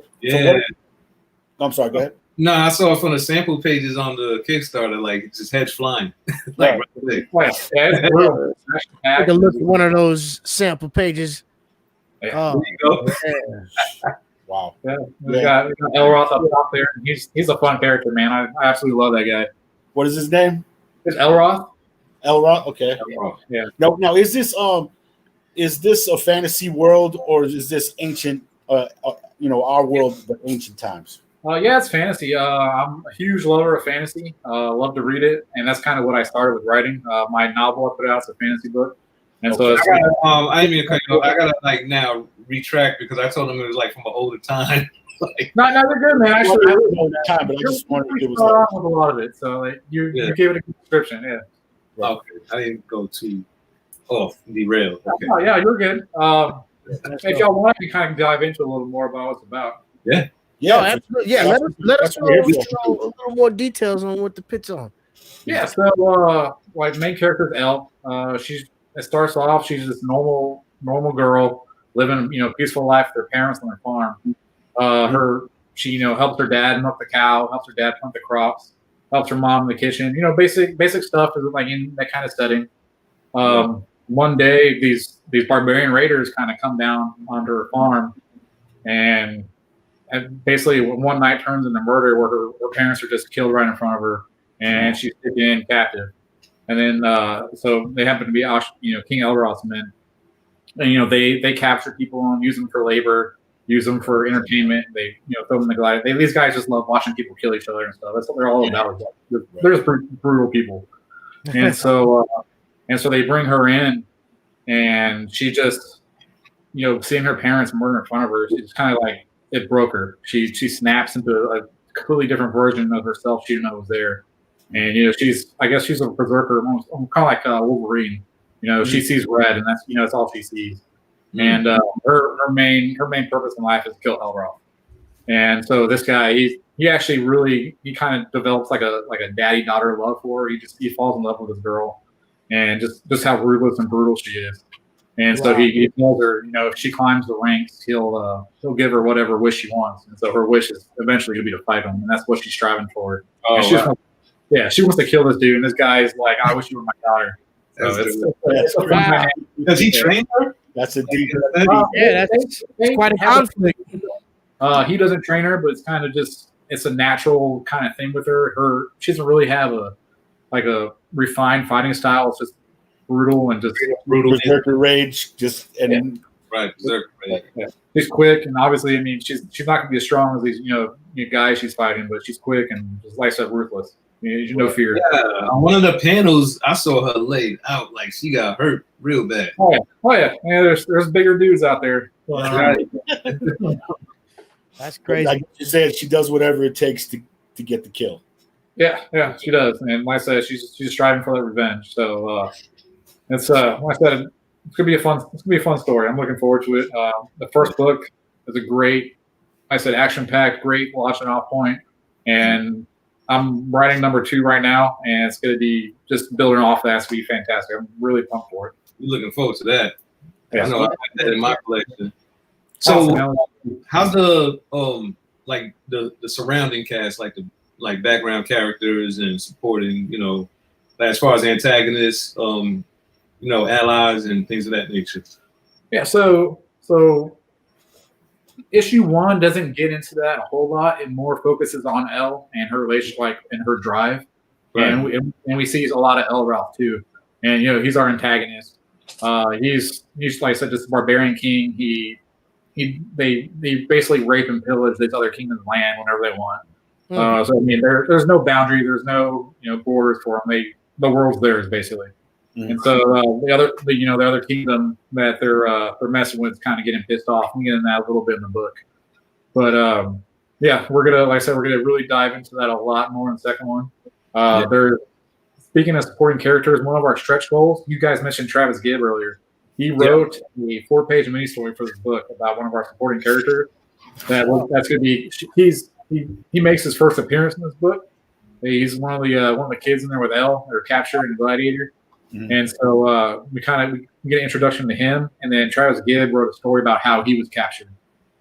I'm sorry. Go ahead. No, I saw it from the sample pages on the Kickstarter, like just heads flying. Take a look at one of those sample pages. There you go. Wow. We got Elroth up top there. He's a fun character, man. I absolutely love that guy. What is his name? It's Elroth. Elroth. Okay. Elroth, yeah. Now is this a fantasy world, or is this ancient? Our world, but ancient times. Yeah, it's fantasy. I'm a huge lover of fantasy. Love to read it, and that's kind of what I started with writing. My novel I put out is a fantasy book, and so it's I didn't mean to cut you off. I gotta now retract because I told them it was from an older time. No, they're good, man. Actually, I was on that time, but I just wanted it was with a lot of it. So you gave it a good description, yeah. Okay, I didn't go too off derail. Okay. Oh, yeah, you're good. If y'all want to kind of dive into a little more about what it's about. Yeah. Yeah, no, absolutely. Yeah, let us know That's a little more details on what the pit's on. Yeah, so like main character is Elle. It starts off, she's this normal girl living, peaceful life with her parents on their farm. She helps her dad milk the cow, helps her dad plant the crops, helps her mom in the kitchen. Basic stuff is like in that kind of setting. One day these barbarian raiders kind of come down onto her farm, and basically one night turns into murder where her parents are just killed right in front of her, and she's taken captive. And then so they happen to be King Elroth's men, and they capture people and use them for labor, use them for entertainment. They throw them in the glide. These guys just love watching people kill each other and stuff. That's what they're all about. They're just brutal people. And so they bring her in, and she just seeing her parents murder in front of her, she's kind of like, it broke her. She snaps into a completely different version of herself she didn't know was there. And I guess she's a berserker, kind of like Wolverine. She sees red, and that's all she sees. And her main purpose in life is to kill Elroth. And so this guy, he actually he kind of develops like a daddy daughter love for her. He falls in love with this girl, and just how ruthless and brutal she is. And so he tells her, if she climbs the ranks, he'll give her whatever wish she wants. And so her wish is eventually to be to fight him, and that's what she's striving for. Oh, she wants to kill this dude, and this guy's like, I wish you were my daughter. So Does he train her? That's a deep. That's quite a conflict. He doesn't train her, but it's kind of it's a natural kind of thing with her. She doesn't really have a refined fighting style. It's just brutal and just brutal. Berserker rage, right. Berserker rage. Yeah. She's quick, and obviously, I mean, she's not going to be as strong as these guys she's fighting, but she's quick and just like I said, ruthless. No fear. Yeah, on one of the panels, I saw her laid out like she got hurt real bad. Oh yeah. There's bigger dudes out there. That's crazy. Like you said, she does whatever it takes to get the kill. Yeah, she does. And like I said, she's striving for that revenge. So it's like I said, it's gonna be a fun story. I'm looking forward to it. The first book is a great, like I said, action-packed, great launching off point, and I'm writing number 2 right now, and it's going to be just building off that. It's going to be fantastic. I'm really pumped for it. You're looking forward to that. Yeah, I know I like that in my collection. So, how's the the surrounding cast, like background characters and supporting, as far as antagonists, allies and things of that nature? Yeah. So issue 1 doesn't get into that a whole lot. It more focuses on Elle and her relationship, and her drive. Right. And we see a lot of Elroth too. And he's our antagonist. He's like I said, just a barbarian king. They basically rape and pillage these other kingdoms' land whenever they want. So I mean, there's no boundary, there's no borders for them. The world's theirs basically. Mm-hmm. And so the other kingdom that they're messing with is kind of getting pissed off. We get into that a little bit in the book, but we're gonna really dive into that a lot more in the second one. They're speaking of supporting characters. One of our stretch goals. You guys mentioned Travis Gibb earlier. He wrote a 4-page mini story for this book about one of our supporting characters. That's gonna be he makes his first appearance in this book. He's one of the kids in there with Elle, or captured in Gladiator. Mm-hmm. And so we get an introduction to him, and then Travis Gibb wrote a story about how he was captured.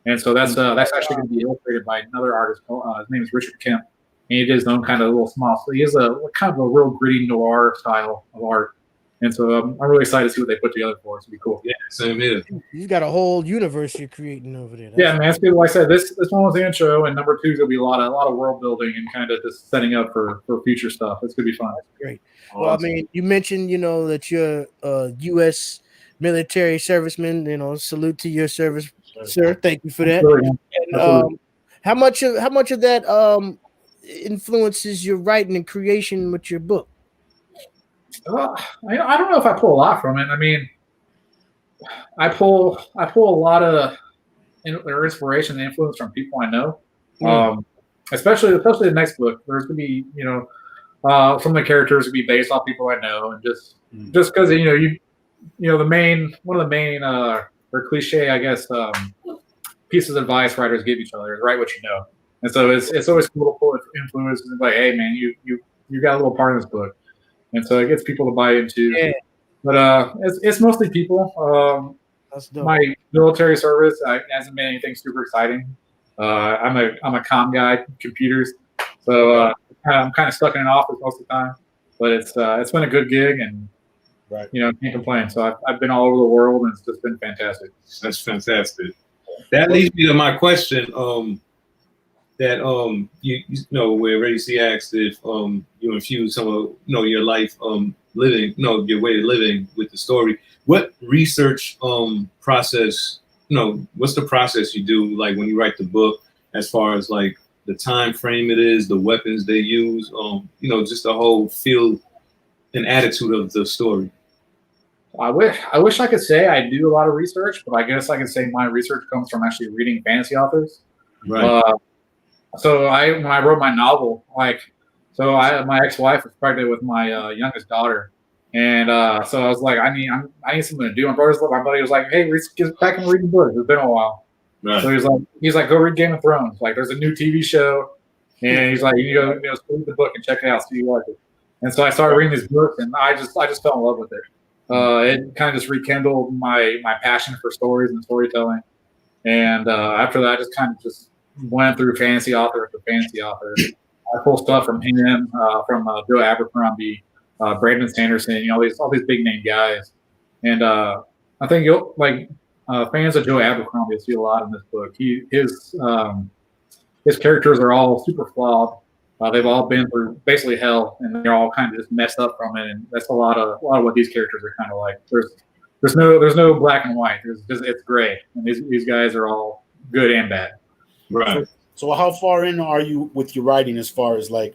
And so that's actually going to be illustrated by another artist. His name is Richard Kemp, and he did his own kind of little small. So he has a kind of a real gritty noir style of art. And so I'm really excited to see what they put together for us. It'll be cool. Yeah, same here. You've got a whole universe you're creating over there. Yeah, man. It's good. Like I said, this one was the intro, and number 2 is gonna be a lot of world building and kind of just setting up for future stuff. It's gonna be fun. That's great. Awesome. Well, I mean, you mentioned that you're a U.S. military serviceman. Salute to your service, sir. Thank you for that. And how much of that influences your writing and creation with your book? I don't know if I pull a lot from it. I mean, I pull a lot of inspiration and influence from people I know. Especially the next book. There's gonna be some of the characters would be based off people I know, and just because the main one of the main or cliche, I guess, pieces of advice writers give each other is write what you know. And so it's always cool to pull influences and like, hey man, you got a little part in this book, and so it gets people to buy into. Yeah. But it's mostly people. That's dope. My military service hasn't been anything super exciting. I'm a comm guy, computers, so I'm kind of stuck in an office most of the time. But it's been a good gig, and can't complain. So I've been all over the world, and it's just been fantastic. That's fantastic. That leads me to my question. That you know, where Racy asked if you infuse some of your life living, your way of living with the story. What research process, what's the process you do, like when you write the book, as far as like the time frame it is, the weapons they use, just the whole feel and attitude of the story? I wish I could say I do a lot of research, but I guess I can say my research comes from actually reading fantasy authors. Right. So when I wrote my novel, my ex-wife was pregnant with my youngest daughter, and so I was like, I need something to do. My buddy was like, hey, let's get back into reading books. It's been a while. Right. So he's like, go read Game of Thrones. Like, there's a new TV show, and he's like, you go read the book and check it out, see if you like it. And so I started reading these books, and I just fell in love with it. It kind of just rekindled my passion for stories and storytelling. And after that, I just kind of just went through fantasy author after fantasy author. I pulled stuff from him, from Joe Abercrombie, Brandon Sanderson, all these big name guys. And I think you'll fans of Joe Abercrombie will see a lot in this book. His characters are all super flawed. They've all been through basically hell, and they're all kind of just messed up from it. And that's a lot of what these characters are kind of like. There's no black and white. It's gray, and these guys are all good and bad. Right. So how far in are you with your writing, as far as like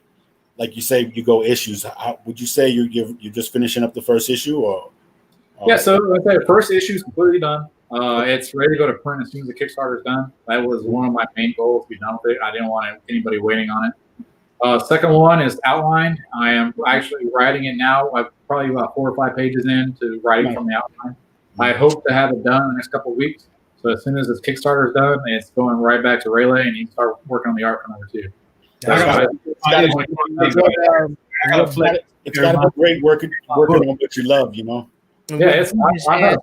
you say you go issues? Would you say you're just finishing up the first issue, or? Yeah. So the first issue is completely done. It's ready to go to print as soon as the Kickstarter is done. That was one of my main goals, to be done with it. I didn't want anybody waiting on it. Second one is outlined. I am actually writing it now. I'm probably about 4 or 5 pages into writing from the outline. I hope to have it done in the next couple of weeks. So as soon as this Kickstarter is done, it's going right back to Rayleigh, and you can start working on the art for number 2. It's got to be great working on what you love, Yeah, I've had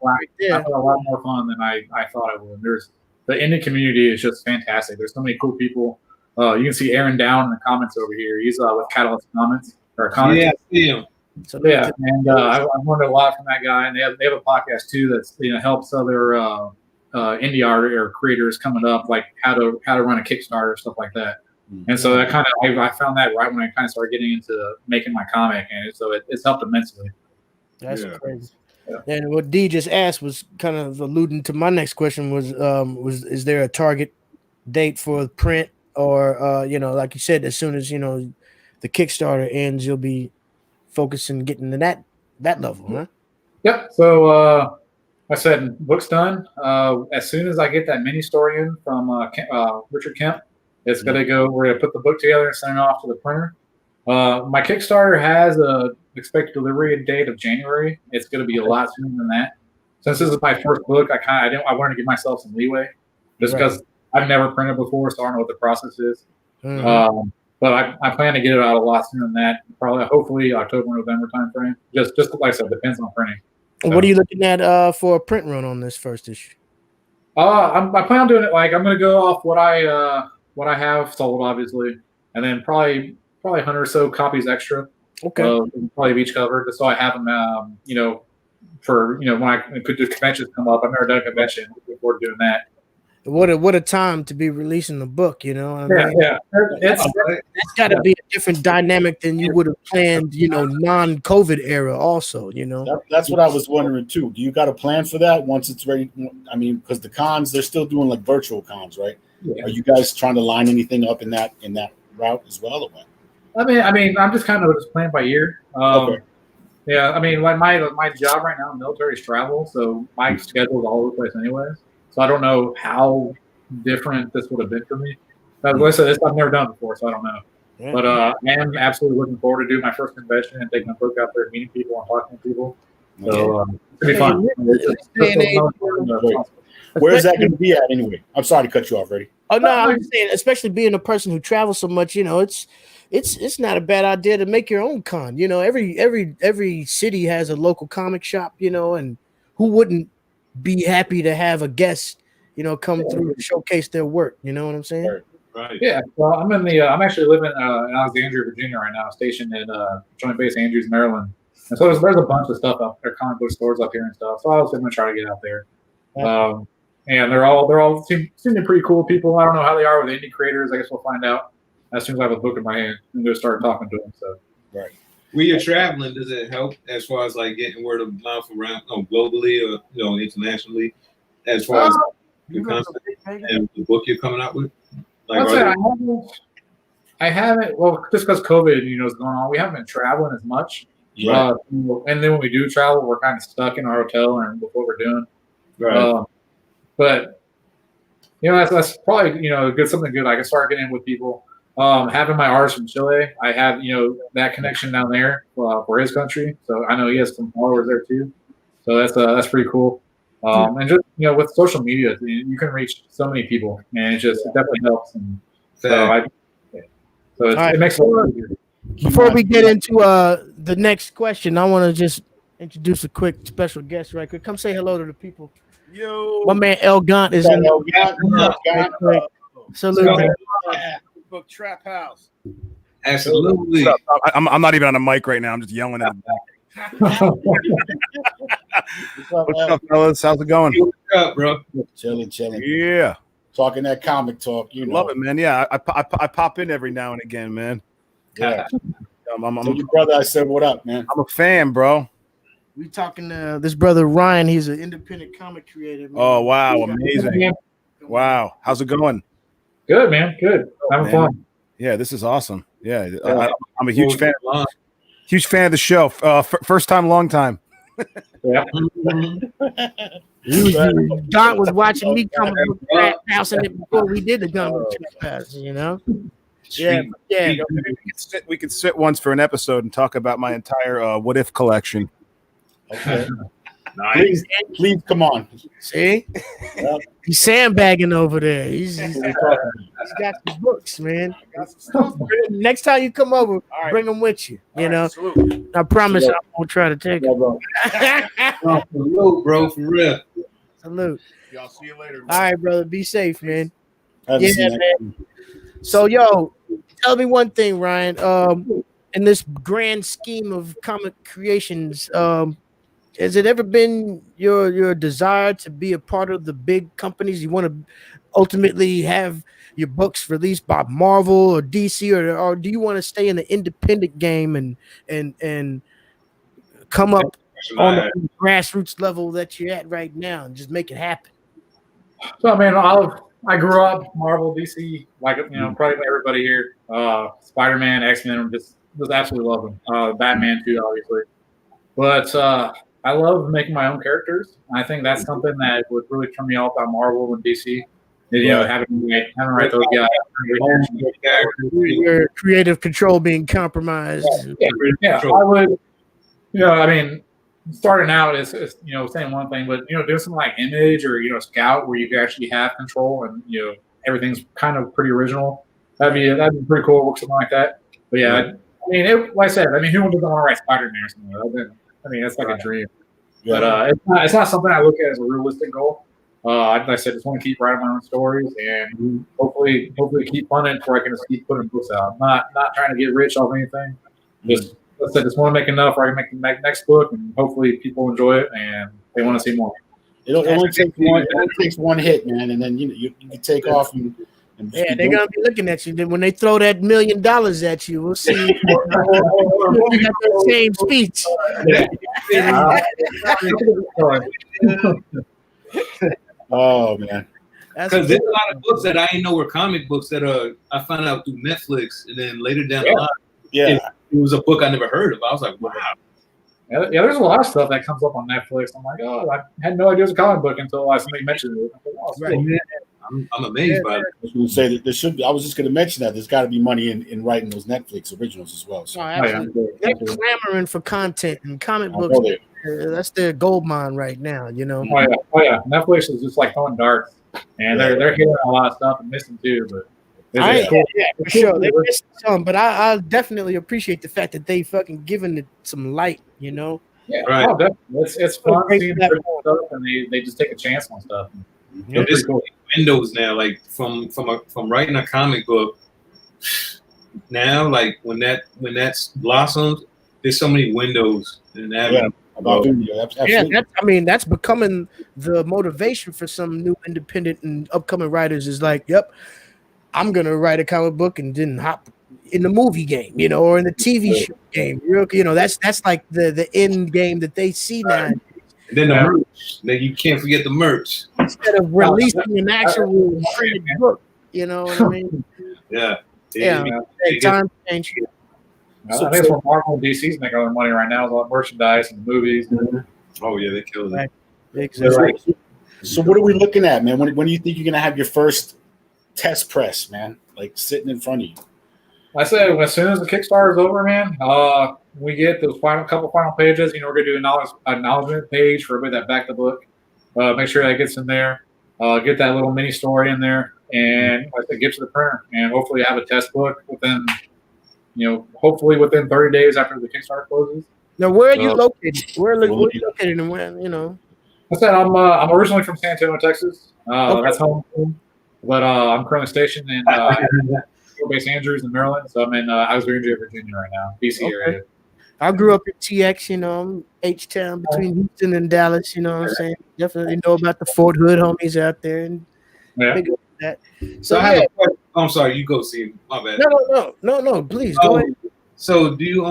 a lot more fun than I thought I would. The indie community is just fantastic. There's so many cool people. You can see Aaron Down in the comments over here. He's with Catalyst Comics. Yeah, I see him. So and I've learned a lot from that guy. And they have a podcast too that's helps other indie art or creators coming up, like how to run a Kickstarter, stuff like that. And so that kind of I found that right when I kind of started getting into making my comic, and so it's helped immensely. That's crazy. Yeah. And what D just asked was kind of alluding to my next question was is there a target date for print, or like you said, as soon as the Kickstarter ends, you'll be focusing getting to that level, huh? Yep. So I said book's done. As soon as I get that mini story in from Richard Kemp, it's gonna go. We're gonna put the book together and send it off to the printer. My Kickstarter has a expected delivery date of January. It's gonna be a lot sooner than that. Since this is my first book, I wanted to give myself some leeway, just because I've never printed before, so I don't know what the process is. But I plan to get it out a lot sooner than that. Probably, hopefully, October, November timeframe. Just like I said, depends on printing. What are you looking at for a print run on this first issue? I plan on doing it I'm going to go off what I have sold, obviously, and then probably 100 or so copies extra. Okay. Probably of each cover, just so I have them. For when I could do conventions come up. I've never done a convention. Looking forward to doing that. What a time to be releasing the book, Yeah. That's got to be a different dynamic than you would have planned, non-COVID era also, That's what I was wondering too. Do you got a plan for that once it's ready? I mean, because the cons, they're still doing like virtual cons, right? Yeah. Are you guys trying to line anything up in that route as well, or what? I mean, I'm just kind of just playing by ear. Okay. Yeah, I mean, like my job right now, military is travel, so my schedule is all over the place anyways. So I don't know how different this would have been for me. Like I said, I've never done it before, so I don't know. Yeah. But I am absolutely looking forward to doing my first convention and taking a book out there, meeting people and talking to people. So it's gonna be fun. Where's that going to be at anyway? I'm sorry to cut you off, Reddy. Oh no, I'm just saying, especially being a person who travels so much, you know, it's not a bad idea to make your own con. You know, every city has a local comic shop, you know, and who wouldn't be happy to have a guest, you know, come through and showcase their work. You know what I'm saying? Right. Yeah. Well, I'm actually living in Alexandria, Virginia right now, stationed in Joint Base Andrews, Maryland. And so there's a bunch of stuff up there, comic book stores up here and stuff. So I was going to try to get out there. And they're all seem pretty cool people. I don't know how they are with indie creators. I guess we'll find out as soon as I have a book in my hand and just start talking to them. So right. When you're traveling, does it help as far as like getting word of mouth around globally or internationally, as far as the content and the book you're coming out with? Like, I haven't. Well, just because COVID, is going on, we haven't been traveling as much. Yeah. And then when we do travel, we're kind of stuck in our hotel and with what we're doing. Right. But that's probably something good. I can start getting in with people. Having my artist from Chile, I have that connection down there for his country, so I know he has some followers there too. So that's pretty cool. And just with social media, you can reach so many people, and it definitely helps. And so it makes it a lot easier. Before we get into the next question, I want to just introduce a quick special guest right quick. Come say hello to the people. Yo, My man El Gaunt is in the Salute. Book Trap House. Absolutely. I'm not even on a mic right now. I'm just yelling in the back. What's up, fellas? How's it going? What's up, bro? Chilling. Yeah. Talking that comic talk. Love it, man. Yeah, I pop in every now and again, man. Yeah. I'm your brother. I said, what up, man? I'm a fan, bro. We talking to this brother Ryan. He's an independent comic creator. Man. Oh, wow. Amazing. Wow. How's it going? Good, man. Good. Having fun. Yeah, this is awesome. Yeah. I'm a huge fan. Huge fan of the show. First time, long time. Yeah. Don was watching me comic book Trap House in it before we did the comic book Trap House, Yeah. We could sit once for an episode and talk about my entire What If collection. Okay. Nice. Please come on. See? Yep. He's sandbagging over there. He's got some books, man. Next time you come over, bring them with you. Absolutely. I promise I won't try to take them. Salute, bro, for real. Salute. Y'all see you later. All right, brother. Be safe, man. Man. So, tell me one thing, Ryan. In this grand scheme of comic creations, has it ever been your desire to be a part of the big companies? You want to ultimately have your books released by Marvel or DC, or do you want to stay in the independent game and come up on the grassroots level that you're at right now and just make it happen? So, I grew up Marvel, DC, probably everybody here. Spider-Man, X-Men, just absolutely love them. Batman too, obviously. But I love making my own characters. I think that's something that would really turn me off about Marvel and DC. Having to write those guys. Your creative control being compromised. Yeah, I would. Starting out is saying one thing, but doing something like Image or Scout, where you can actually have control and everything's kind of pretty original. That'd be pretty cool. Work something like that. But yeah, like I said, who doesn't want to write Spider-Man or something? That's like a dream. But it's not something I look at as a realistic goal. Like I said, just want to keep writing my own stories and hopefully keep funding before I can just keep putting books out. I'm not trying to get rich off anything. Just want to make enough where I can make the next book and hopefully people enjoy it and they want to see more. It only takes one hit, man, and then you can take off and they're gonna be looking at you. Then when they throw that $1 million at you, we'll see. You got the same speech. Oh man, because there's a lot of books that I didn't know were comic books that I found out through Netflix, and then later down the line, it was a book I never heard of. I was like, wow. Yeah, there's a lot of stuff that comes up on Netflix. I'm like, oh, I had no idea it was a comic book until somebody mentioned it. I'm amazed by it. I was going to say that there should be. I was just going to mention that there's got to be money in writing those Netflix originals as well. So. Oh, absolutely. They're clamoring for content and comic books. That's their gold mine right now. You know. Oh yeah. Netflix is just like throwing darts, and they're hitting a lot of stuff and missing too. But for sure, they're missing some. But I definitely appreciate the fact that they fucking giving it some light. You know. Yeah, right. Oh, definitely. It's fun seeing stuff, and they just take a chance on stuff. Yeah, there's cool windows now, like from writing a comic book. Now, like when that's blossomed, there's so many windows in that. That's becoming the motivation for some new independent and upcoming writers. Is like, yep, I'm gonna write a comic book and then hop in the movie game, you know, or in the TV show game. You know, that's like the end game that they see now. And then the merch. Then you can't forget the merch. Instead of releasing an actual printed book, you know what I mean? Time change. I think it's where Marvel and DC's making all their money right now. Is a lot of merchandise and movies. Oh yeah, they killed it. Exactly. So what are we looking at, man? When do you think you're gonna have your first test press, man? Like sitting in front of you. I said as soon as the Kickstarter is over, man, we get those couple final pages. You know, we're gonna do an acknowledgement page for everybody that backed the book. Make sure that gets in there. Get that little mini story in there, and like I said, get to the printer, and hopefully have a test book within, hopefully within 30 days after the Kickstarter closes. Now, where are you located? Where are you located, and where, you know? I said I'm originally from San Antonio, Texas. That's home, but I'm currently stationed in Base Andrews in Maryland, so I'm in Alexandria, Virginia right now, DC area. I grew up in TX, you know, I'm H-Town between Houston and Dallas, you know what I'm saying? Definitely know about the Fort Hood homies out there. And that. So I have a question. I'm sorry, you go see him. My bad. No, please, go ahead. So do you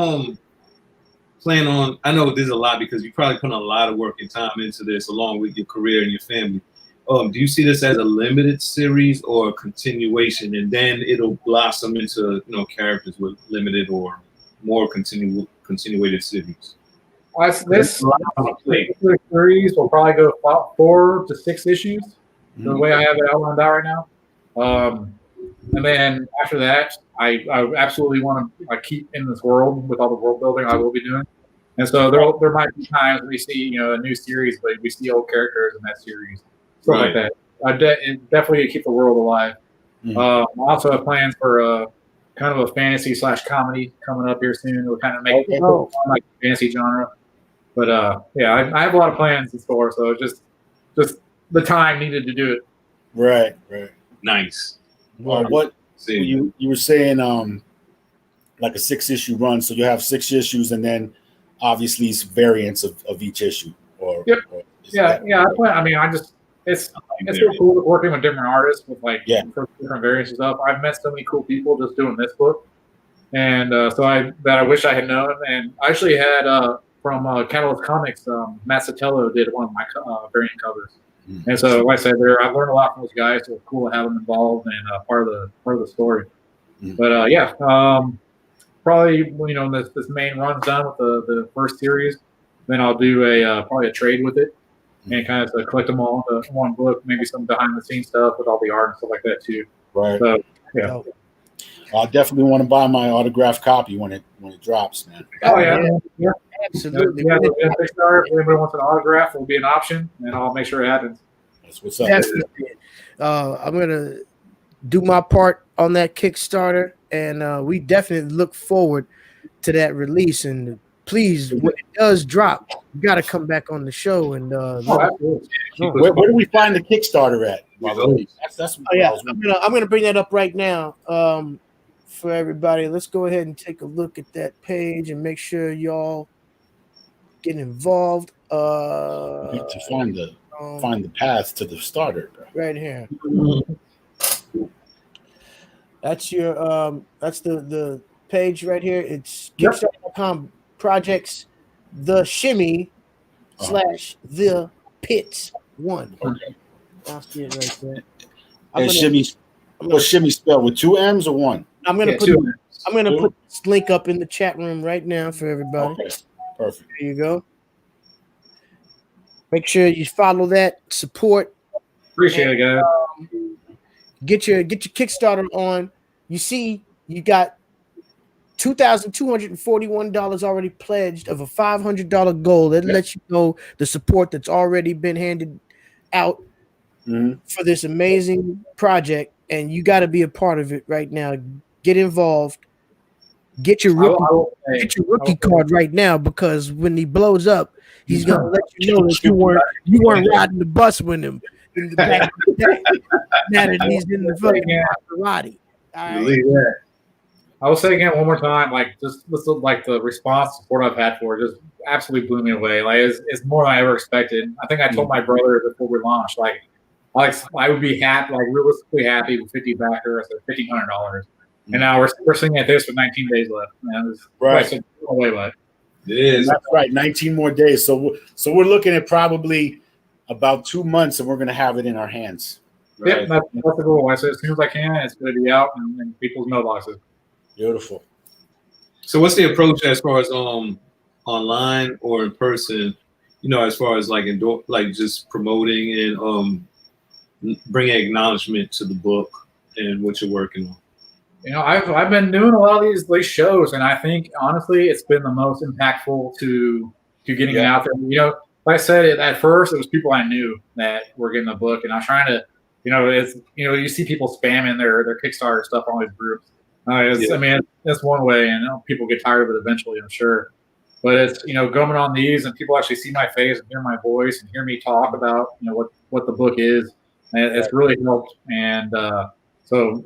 plan on, I know there's a lot because you probably put a lot of work and time into this along with your career and your family. Do you see this as a limited series or a continuation, and then it'll blossom into characters with limited or more continuated series? This series will probably go about 4 to 6 issues. The way I have it outlined out right now, and then after that, I absolutely want to keep in this world with all the world building I will be doing. And so there might be times we see a new series, but we see old characters in that series. Stuff like that. Definitely keep the world alive. I also have plans for kind of a fantasy / comedy coming up here soon. We'll kind of make it like fantasy genre. But I have a lot of plans in store. So just the time needed to do it. Right. Nice. Well, what you were saying, like a 6-issue run. So you have 6 issues, and then obviously some variants of each issue. I plan. I mean, it's so cool working with different artists with different variants and stuff. I've met so many cool people just doing this book, and I wish I had known. And I actually had from Catalyst Comics, Matt Sotelo did one of my variant covers, and so like I said, I've learned a lot from those guys. So it's cool to have them involved and part of the story. But probably this main run's done with the first series, then I'll do probably a trade with it. And kind of collect them all into one book, maybe some behind the scenes stuff with all the art and stuff like that too. Right. So, I definitely want to buy my autographed copy when it drops, man. Oh yeah. Absolutely. If anybody wants an autograph, it'll be an option, and I'll make sure it happens. That's what's up. Definitely. I'm gonna do my part on that Kickstarter, and we definitely look forward to that release. And please, when it does drop, you got to come back on the show. And where do we find the Kickstarter at? That's I'm gonna bring that up right now for everybody. Let's go ahead and take a look at that page and make sure y'all get involved. To find the path to the starter, bro. Right here. That's your that's the page right here. It's Kickstarter.com. Projects the shimmy / the pits 1. Okay. I'll see it right there. And shimmy spelled with 2 M's or 1? I'm gonna put this link up in the chat room right now for everybody. Okay. Perfect. There you go. Make sure you follow that, support. Appreciate it, guys. Get your Kickstarter on. You see, you got $2,241 already pledged of a $500 goal. That lets you know the support that's already been handed out for this amazing project, and you got to be a part of it right now. Get involved. Get your rookie card right now, because when he blows up, he's gonna let you know that you weren't riding the bus with him in the back of the day. Now that he's in the fucking Maserati. All right. I will say again one more time, like just like the response support I've had for it just absolutely blew me away. Like it's more than I ever expected. I think I told my brother before we launched, like I would be happy, like realistically happy with 50 backers or $1,500. And now we're sitting at this with 19 days left. Man, right. Way left. It is. That's right. 19 more days. So we're looking at probably about 2 months, and we're going to have it in our hands. Right? Yeah, that's the goal. I said as soon as I can, it's going to be out in people's mailboxes. Beautiful. So what's the approach as far as online or in person? You know, as far as like just promoting and bringing acknowledgement to the book and what you're working on. You know, I've been doing a lot of these shows, and I think honestly, it's been the most impactful to getting it out there. You know, like I said, at first it was people I knew that were getting the book, and I was trying to, you see people spamming their Kickstarter stuff on these groups. I mean, that's one way, and people get tired of it eventually, I'm sure. But it's going on these, and people actually see my face and hear my voice and hear me talk about what the book is, and it's really helped. And so.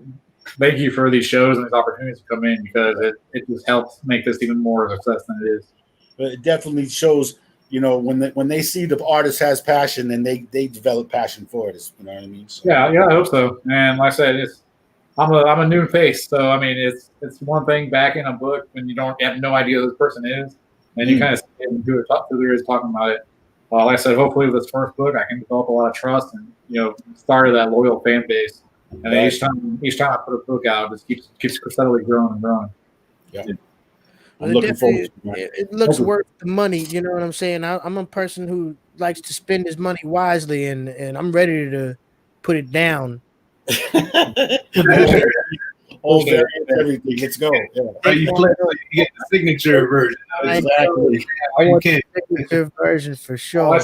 Thank you for these shows and these opportunities to come in, because it just helps make this even more of a success than it is. But it definitely shows, when they see the artist has passion, then they develop passion for it. You know what I mean? So. Yeah, I hope so. And like I said, I'm a new face, so I mean it's one thing back in a book when you have no idea who this person is, and you kind of see him who there is talking about it. Like I said, hopefully with this first book, I can develop a lot of trust and start that loyal fan base. And then each time I put a book out, it just keeps steadily growing and growing. Yeah. I'm looking forward to it. It looks worth the money, you know what I'm saying? I'm a person who likes to spend his money wisely, and I'm ready to put it down. Everything. Let's go. Yeah. You get the signature version. Exactly. I want the signature version for sure.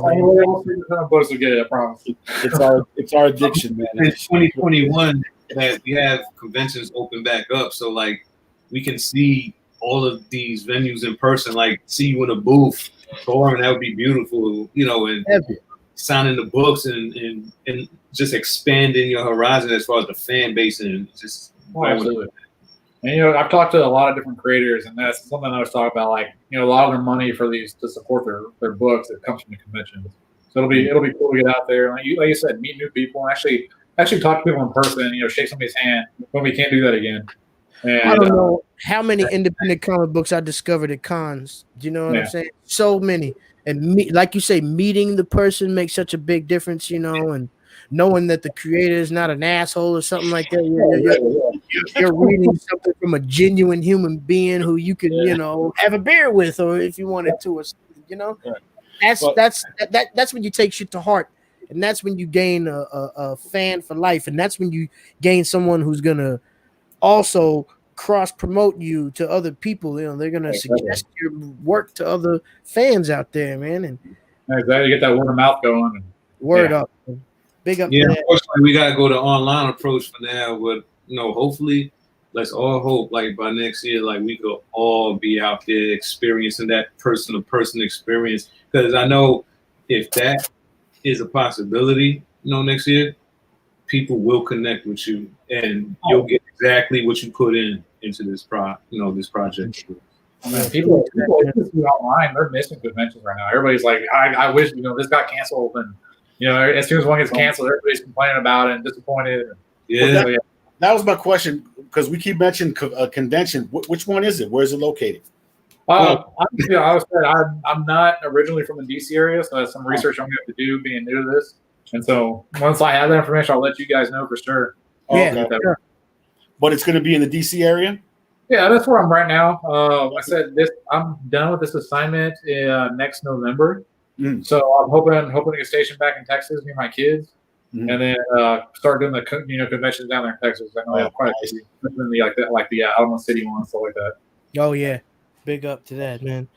Books will get it, I promise. It's our addiction, man. In 2021, that we have conventions open back up, so like we can see all of these venues in person, like see you in a booth, and that would be beautiful, and signing the books and just expanding your horizon as far as the fan base and just. Oh, absolutely. And I've talked to a lot of different creators, and that's something I was talking about. Like, a lot of their money for these to support their books, it comes from the conventions. So it'll be cool to get out there, like you said, meet new people, and actually talk to people in person. Shake somebody's hand when we can't do that again. And, I don't know how many independent comic books I discovered at cons. Do you know what I'm saying? So many, and like you say, meeting the person makes such a big difference. And knowing that the creator is not an asshole or something like that. You're reading something from a genuine human being who you can, have a beer with, or if you wanted to, or something, that's when you take shit to heart, and that's when you gain a fan for life, and that's when you gain someone who's gonna also cross promote you to other people. They're gonna suggest your work to other fans out there, man, and exactly, get that word of mouth going. And, word up. Big up. Yeah, unfortunately, we gotta go to online approach for now. But hopefully, let's all hope like by next year, like we could all be out there experiencing that person-to-person experience. Because I know if that is a possibility, next year, people will connect with you, and you'll get exactly what you put into this this project. I mean, people online, they're missing conventions right now. Everybody's like, I wish this got canceled, and as soon as one gets canceled, everybody's complaining about it and disappointed. Yeah. That was my question, because we keep mentioning a convention. Which one is it? Where is it located? I'm not originally from the DC area, so that's some research I'm going to have to do being new to this. And so once I have that information, I'll let you guys know for sure. Sure. But it's going to be in the DC area? Yeah, that's where I'm right now. I said I'm done with this assignment next November. So I'm hoping to get stationed back in Texas near my kids. Mhm. and then start doing the conventions down there in Texas. I know they have quite a few, especially like the Alamo City one and stuff like that. Oh yeah, big up to that, man.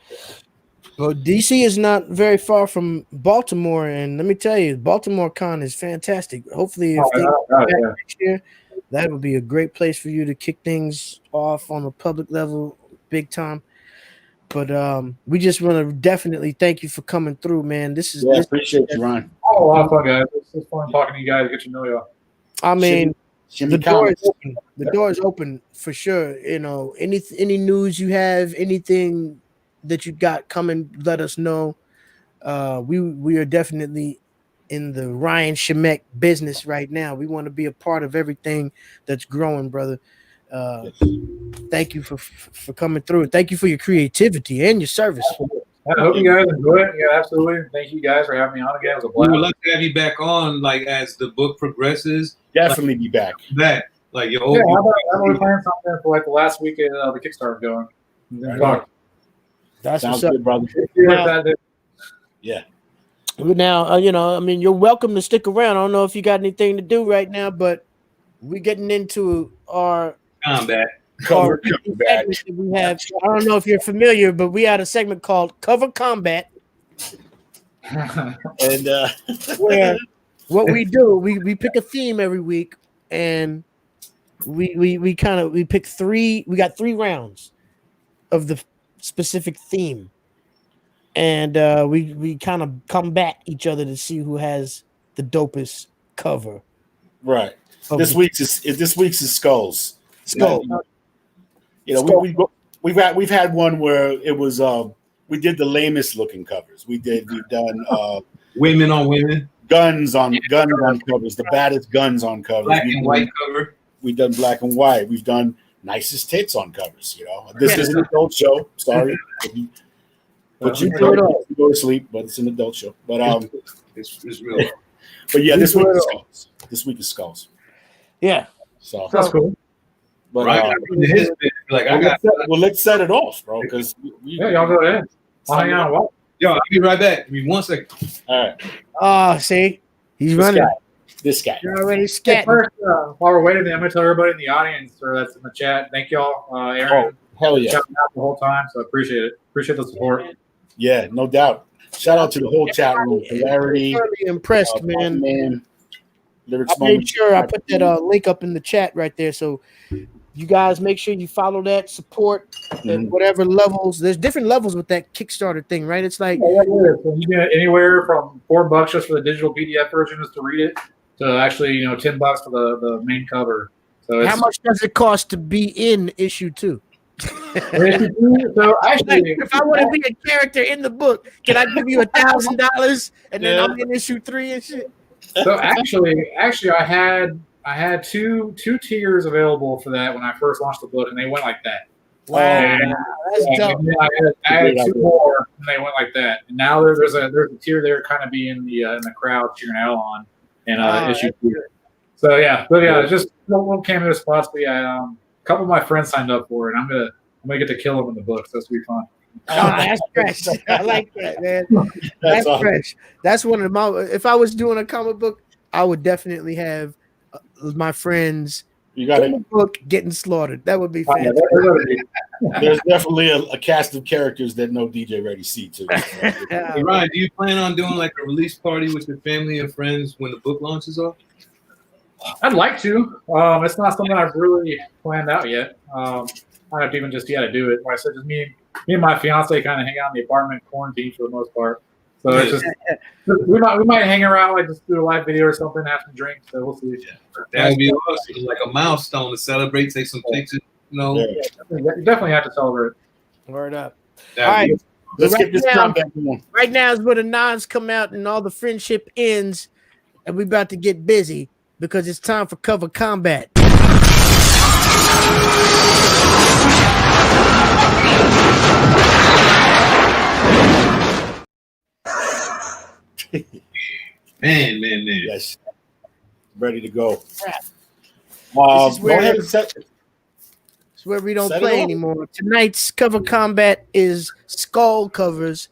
Well, DC is not very far from Baltimore, and let me tell you, Baltimore Con is fantastic. Hopefully, if they come back next year, that would be a great place for you to kick things off on a public level, big time. But we just want to definitely thank you for coming through, man. This is appreciate you, Ryan. Oh, a lot of fun, guys. It's fun talking to you guys, get to know y'all. I mean, Shimmy the door is Comics. open. The door is open for sure. You know, any news you have, anything that you got coming, let us know. We are definitely in the Ryan SHIMEK business right now. We want to be a part of everything that's growing, brother. Thank you for coming through. Thank you for your creativity and your service. I hope you guys enjoy it. Yeah, absolutely. Thank you guys for having me on again. It was a We blast. would love to have you back on, like as the book progresses. Definitely be back. Like your Yeah, old. how about we plan something for like the last weekend of the Kickstarter going? Right. That's Sounds what's up. good, brother. Now, now, I mean, you're welcome to stick around. I don't know if you got anything to do right now, but we're getting into our combat. Cover segment that we have. I don't know if you're familiar, but we had a segment called Cover Combat. And where what we do, we pick a theme every week, and we pick three. We got 3 rounds of the specific theme, and we kind of combat each other to see who has the dopest cover. Right. This week's is skulls. Skull. We've had one where it was we did the lamest looking covers. We've done women on women, guns on covers, the baddest guns on covers. Black and white cover. We've done black and white. We've done nicest tits on covers. This is an adult show. Sorry, but you go to sleep. But it's an adult show. But it's real. But yeah, this week is skulls. This week is skulls. Yeah. So that's cool. But let's set it off, bro. Because y'all go ahead. I'll hang out. Yo, I'll be right back. Give me 1 second. All right. Oh, see, he's running. This guy. You're already scared. First, while we're waiting, I'm going to tell everybody in the audience or that's in the chat. Thank y'all, Aaron. Hell yeah. Shouting out the whole time, so I appreciate it. Appreciate the support. Yeah, no doubt. Shout out to the whole chat room. Polarity. Really impressed, man. Lyrics I made sure I put that link up in the chat right there. So you guys make sure you follow that, support at whatever levels. There's different levels with that Kickstarter thing, right? It's like you get anywhere from $4 just for the digital PDF version just to read it to actually $10 for the main cover. So how much does it cost to be in issue 2? So actually, if I want to be a character in the book, can I give you $1,000 and then I'm in issue 3 and shit? So actually, I had two tiers available for that when I first launched the book, and they went like that. Wow, that's dope. I had 2 more, and they went like that. And now there's a tier there, kind of be in the crowd cheering out on, and issue 2. So yeah, it's just little cameo spots. But yeah, a couple of my friends signed up for it. And I'm gonna get to kill them in the book. So that's gonna be fun. Oh, that's fresh. I like that, man. That's awesome. Fresh. That's one of my. If I was doing a comic book, I would definitely have my friends in the book getting slaughtered. That would be fantastic. There's definitely a cast of characters that no DJ Ready see too. Hey, Ryan, do you plan on doing like a release party with your family and friends when the book launches off? I'd like to. It's not something I've really planned out yet. I have to even just to do it. Like I said, just me and my fiance kind of hang out in the apartment, quarantine for the most part. So it's just we might hang around, like just do a live video or something, have some drinks. So we'll see. That would be awesome, like a milestone to celebrate. Take some pictures. You definitely have to celebrate. Word up. All right. Let's get this combat going. Right now is where the nines come out and all the friendship ends, and we're about to get busy because it's time for cover combat. Man. Yes. Ready to go. Go ahead and set. It's where we don't play anymore. Tonight's cover combat is skull covers,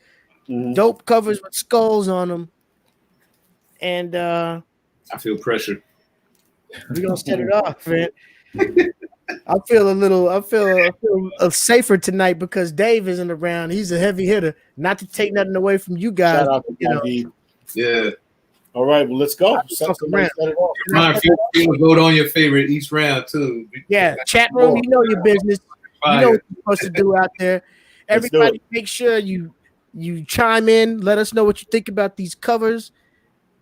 dope covers with skulls on them, and I feel pressure. We're gonna set it off, man. I feel safer tonight because Dave isn't around. He's a heavy hitter. Not to take nothing away from you guys. Shout out to David. Yeah. All right, well, let's go. Set it off. Ryan, feel free to vote on your favorite each round too. Yeah, chat room, you know your business. You know what you're supposed to do out there. Everybody, make sure you chime in. Let us know what you think about these covers.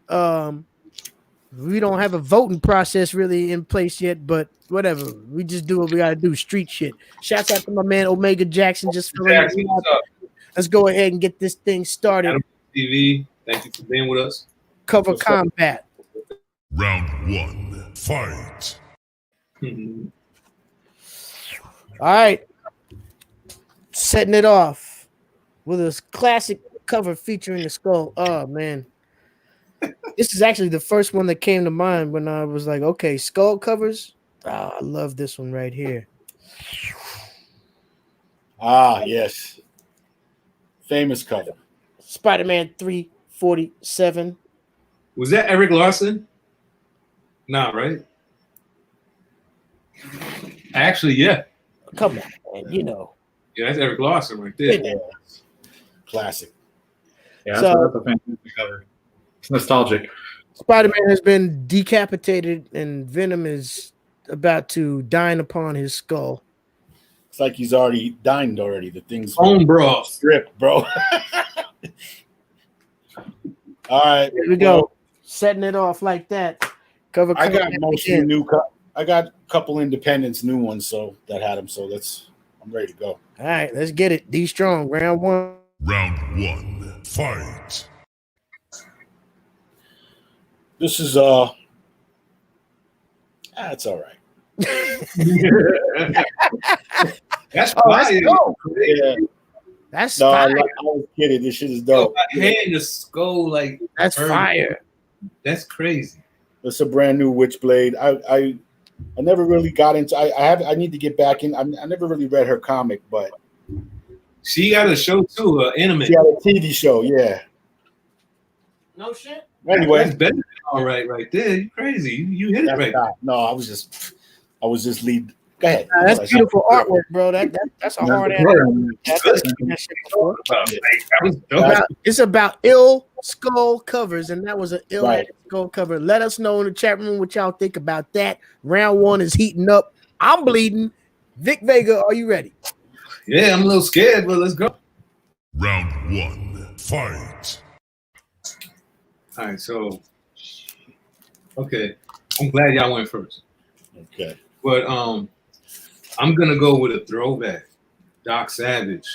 We don't have a voting process really in place yet, but whatever. We just do what we gotta do. Street shit. Shouts out to my man Omega Jackson. Let's go ahead and get this thing started. Adam TV, thank you for being with us. Cover combat. Round 1, fight. All right. Setting it off with a classic cover featuring the skull. Oh man. This is actually the first one that came to mind when I was like, okay, skull covers. Oh, I love this one right here. Ah, yes. Famous cover. Spider-Man 347. Was that Eric Larson? Nah, right? Actually, yeah. Come on, man. You know. Yeah, that's Eric Larson right there. Yeah. Classic. Yeah, So- that's a fantastic cover. It's nostalgic. Spider-Man has been decapitated and Venom is about to dine upon his skull. It's like he's already dined already. The thing's Bone broth. stripped, bro. All right. Here we go. Setting it off like that. Cover I got combat mostly again. new. I got a couple independents, new ones, so that had them. So I'm ready to go. All right, let's get it. D Strong, round 1. Round 1, fight. This is that's all right. That's Oh, let's fire. go. Yeah. That's No, I fire. was kidding. This shit is Yo, dope. my hand just skull like That's burned. fire. That's crazy. It's a brand new Witchblade. I never really got into. I need to get back in. I never really read her comic, but She got a show too, anime. she had a TV show. Yeah. No shit. Anyway, That's better than all right there. You crazy. You hit it that's right. not, no, I was just lead. Go ahead. That's beautiful artwork, bro. That's a hard ass. It's about ill skull covers, and that was an ill skull cover. Let us know in the chat room what y'all think about that. Round 1 is heating up. I'm bleeding. Vic Vega, are you ready? Yeah, I'm a little scared, but let's go. Round 1, fight. All right, so okay. I'm glad y'all went first. Okay. But I'm gonna go with a throwback. Doc Savage.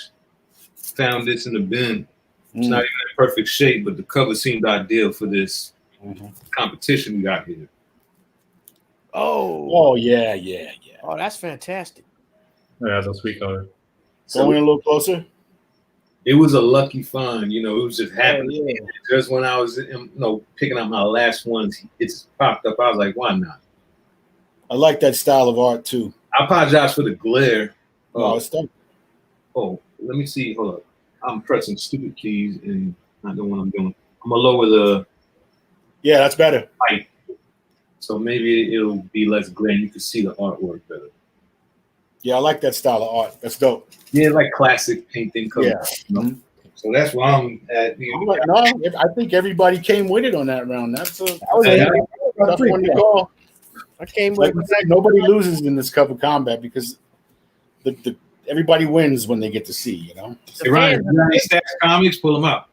Found this in the bin. It's not even in perfect shape, but the cover seemed ideal for this competition we got here. Oh yeah. Oh, that's fantastic. Yeah, that's a sweet cover. So going a little closer. It was a lucky find, it was just happening. Just when I was picking up my last ones, it's popped up. I was like, why not? I like that style of art too. I apologize for the glare. It's dope. Oh, let me see. Hold up. I'm pressing stupid keys and not knowing what I'm doing. I'm gonna lower the Yeah, that's better. height. So maybe it'll be less glare. You can see the artwork better. Yeah, I like that style of art. That's dope. Yeah, like classic painting color. Yeah. So that's where I'm at. No, I think everybody came with it on that round. That's a tough one to call. I came Like with I said, nobody loses in this cover combat because the everybody wins when they get to see, Hey, Ryan, you got any Stats comics? Pull them out.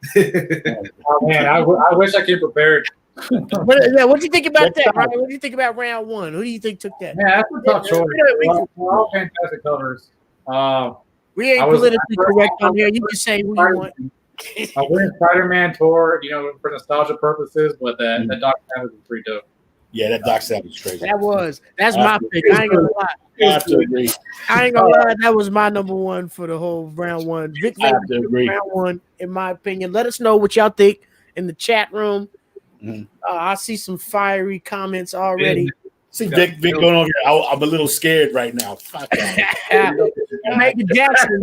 Oh man, I wish I came prepared. What do you think about that, Ryan? What do you think about round 1? Who do you think took that? Yeah, that's a tough choice. They're all fantastic covers. We ain't politically correct on here. You can say who you want. I went Spider-Man tour, for nostalgia purposes, but that Doc Savage was pretty dope. Yeah, that Doc Savage is crazy. That's my pick. I ain't gonna lie. I have to agree. I ain't gonna lie. That was my number 1 for the whole round 1. Vic I have to agree. round 1, in my opinion. Let us know what y'all think in the chat room. I see some fiery comments already. See Vic going over here. I'm a little scared right now. Fuck that. Megan Jackson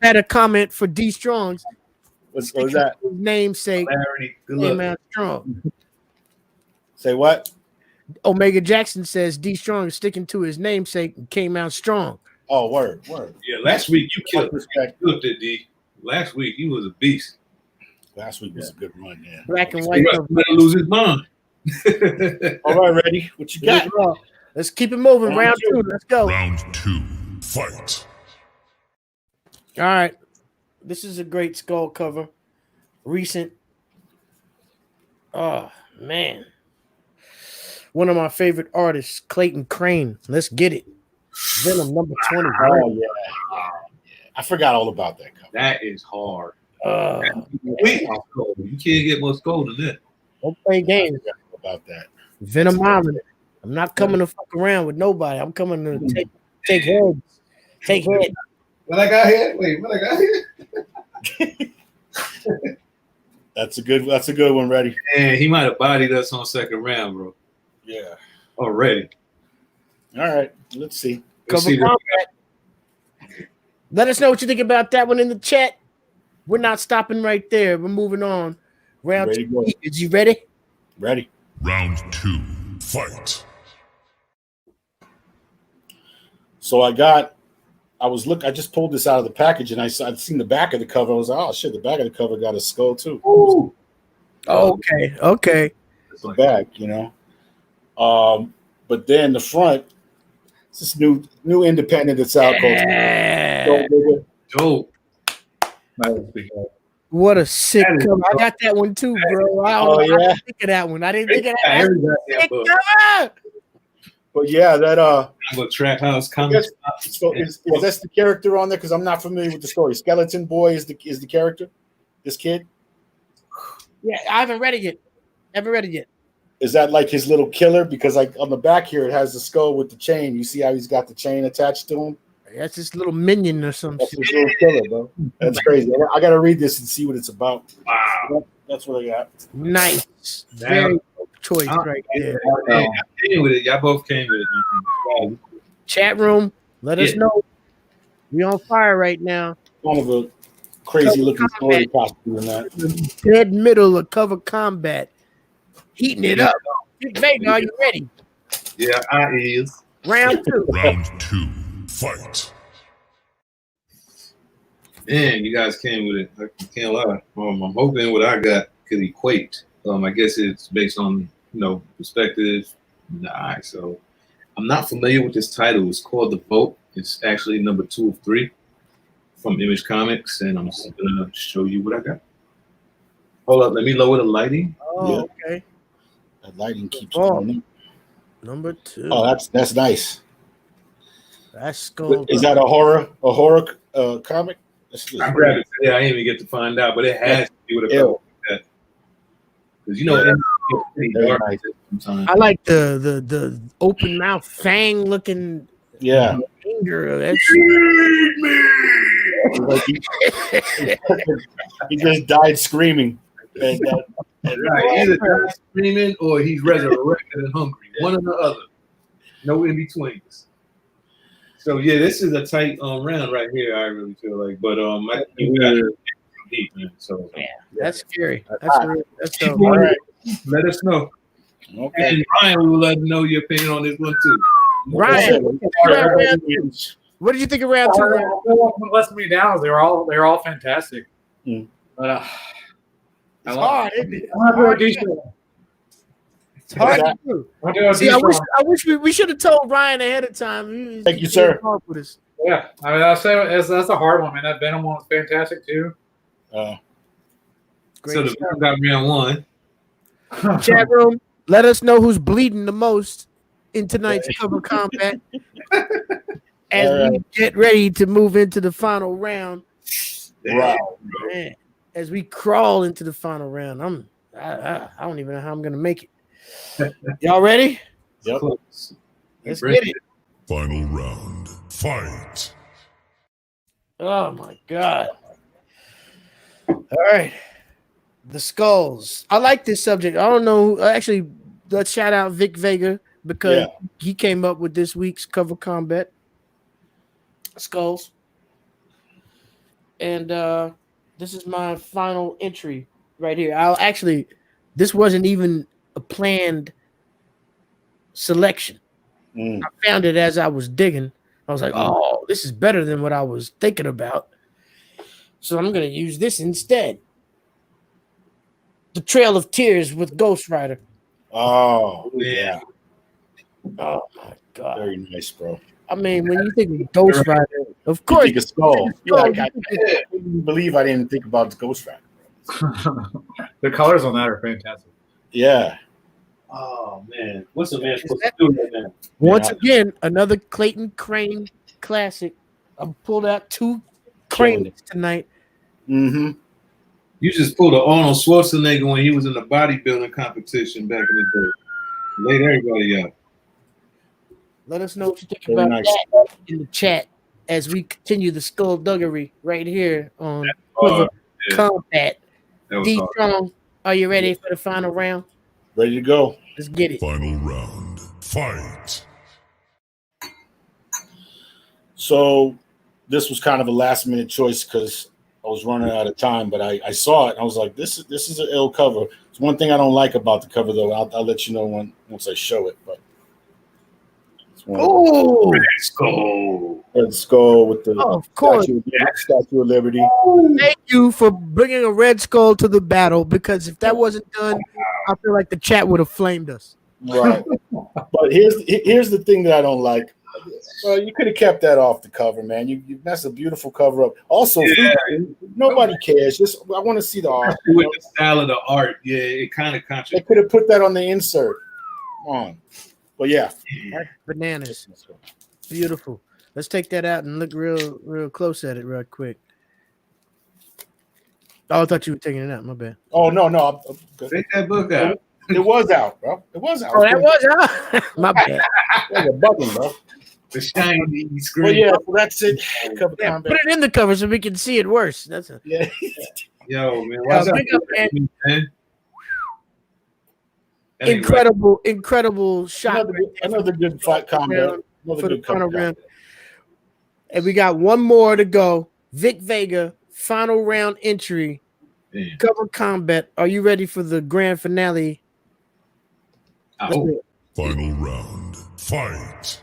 had a comment for D Strong's. What was that? Namesake. Larry, good Hey, luck. man, Strong. Say what? Omega Jackson says D Strong is sticking to his namesake and came out strong. Oh, word. Yeah, last week you killed Respect. it, D. Last week he was a beast. Last week was a good run, yeah. Black and He white. was going to lose his mind. All right, ready? What you got? Let's keep it moving. Round two. Let's go. Round 2. Fight. All right. This is a great skull cover. Recent. Oh, man. One of my favorite artists, Clayton Crane. Let's get it. Venom number 20. Oh, yeah. I forgot all about that cover. That is hard. You can't get more skull than that. Don't play games. About that. Venom Island. I'm not coming to fuck around with nobody. I'm coming to take heads. Take heads. What I got here? Wait, what I got here? That's a good one, Ready? Man, he might have bodied us on second round, bro. Yeah. Already. All right. Let's see. Let's Cover see combat. Let us know what you think about that one in the chat. We're not stopping right there. We're moving on. Round Ready, two. go. Is you ready? Ready. Round 2. Fight. So I just pulled this out of the package and I'd seen the back of the cover. I was like, oh shit, the back of the cover got a skull too. Ooh. Okay. It's the back, you know. But then the front, it's this new independent that's out Yeah. called Dope. What a sick cover. I got that one too, bro. I didn't think of that one. I didn't think of that. Sick cover. But yeah, that I'm a trap house comic. so is that the character on there? Because I'm not familiar with the story. Skeleton Boy is the character. This kid. Yeah, I haven't read it yet. Is that like his little killer? Because like on the back here, it has the skull with the chain. You see how he's got the chain attached to him? That's this little minion or some That's shit. his little killer, bro. That's crazy. I got to read this and see what it's about. Wow. That's what I got. Nice. Very dope choice right there. I came with it. Y'all both came with it. Chat room, let us know. We on fire right now. Kind of a crazy looking story costume in that. Dead middle of cover combat. Heating it up. Big Vega, are you ready? Yeah, I is. Round 2. Round 2. Fight. Man, you guys came with it. I can't lie. I'm hoping what I got could equate. I guess it's based on perspective. Nah, so I'm not familiar with this title. It's called The Vote. It's actually number 2 of 3 from Image Comics, and I'm just gonna show you what I got. Hold up, let me lower the lighting. Oh, okay. That lighting keeps going. Number 2. Oh, that's nice. That's skull. Is that a horror comic? I grabbed it today. I didn't even get to find out, but it has to be with a cover like that. Because nice. sometimes. I like the open mouth fang looking anger. That's like he just died screaming. Right. Either died screaming or he's resurrected and hungry. One or the other. No in betweens. So yeah, this is a tight round right here. I really feel like, but you got it deep, man. So yeah, that's scary. That's dope. All right. Let us know. Okay. And Ryan, we will let them know your opinion on this one too. Ryan, what did you think of round 2? What lets me down is they're all fantastic. But it's hard, isn't it? It's hard to do. See, I wish we should have told Ryan ahead of time. Thank you, sir. Yeah, I mean, that's a hard one, man. That Venom one was fantastic too. So the got round 1. Chat room, let us know who's bleeding the most in tonight's cover combat as we get ready to move into the final round. Wow, man! As we crawl into the final round, I don't even know how I'm gonna make it. Y'all ready? Yep. Let's get it. Final round. Fight. Oh my god. All right. The skulls. I like this subject. I don't know. Actually, let's shout out Vic Vega because he came up with this week's cover combat. Skulls. And this is my final entry right here. This wasn't even a planned selection. Mm. I found it as I was digging. I was like, oh, this is better than what I was thinking about. So I'm going to use this instead. The Trail of Tears with Ghost Rider. Oh, yeah. Oh, my God. Very nice, bro. I mean, when you think of Ghost Rider, of You course. think of Skull. Yeah, Skull. I couldn't believe I didn't think about the Ghost Rider. The colors on that are fantastic. Yeah. Oh man, what's a man supposed to do right now? Once again, another Clayton Crane classic. I pulled out 2 cranes tonight. Mm-hmm. You just pulled an Arnold Schwarzenegger when he was in the bodybuilding competition back in the day. Laid everybody out. Let us know what you think Very about nice. that in the chat as we continue the skullduggery right here on Hard. Yeah, Combat. that was D hard. Strong, are you ready for the final round? Ready to go. Let's get it. Final round. Fight. So this was kind of a last minute choice because I was running out of time, but I saw it. And I was like, this is an ill cover. It's one thing I don't like about the cover, though. I'll let you know once I show it. But Oh, Let's go. let's go with the of course. Statue of Liberty. Thank you for bringing a Red Skull to the battle, because if that wasn't done, I feel like the chat would have flamed us. Right. But here's the thing that I don't like. Well, you could have kept that off the cover, man. That's a beautiful cover up. Also, nobody cares. Just I want to see the art. With the style of the art, yeah, it kind of They contradicts. could have put that on the insert. Come on. But yeah. That's bananas. Beautiful. Let's take that out and look real close at it real quick. Oh, I thought you were taking it out. My bad. Oh no. I'm good. Take that book out. It was out, bro. It was out. Oh, that was out. My bad. You're bugging, bro. The shiny screen. Well, yeah, so that's it. Cover Yeah, combat. put it in the cover so we can see it worse. That's a Yeah. Yo, man. Why's big up, man. man? Anyway, incredible shot. Another good fight combat. Another For the good final cover round. combat. And we got one more to go. Vic Vega, final round entry. man. Cover combat. Are you ready for the grand finale? Oh, Final round. Fight.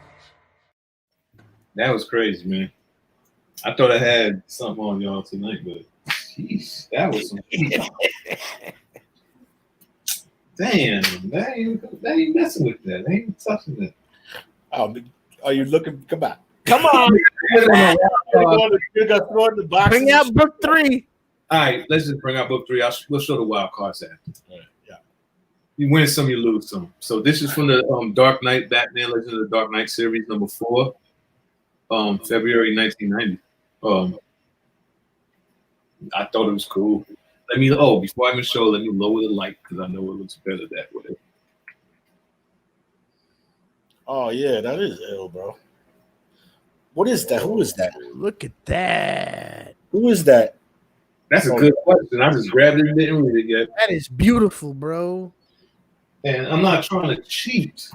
that was crazy, man. I thought I had something on y'all tonight, but jeez, that was some. Damn, that ain't messing with that. They ain't touching that. Oh, are you looking? Come on. Come on. You got to throw it in the box. Bring out book 3. All right, let's just bring out book 3. We'll show the wild cards after. Yeah. You win some, you lose some. So this is from the Dark Knight, Batman Legend of the Dark Knight series, number 4, February 1990. I thought it was cool. Before I even show, let me lower the light because I know it looks better that way. Oh yeah, that is ill, bro. What is that? Who is that? Look at that. Who is that? That's a good question. I just grabbed it and didn't read it yet. That is beautiful, bro. And I'm not trying to cheat,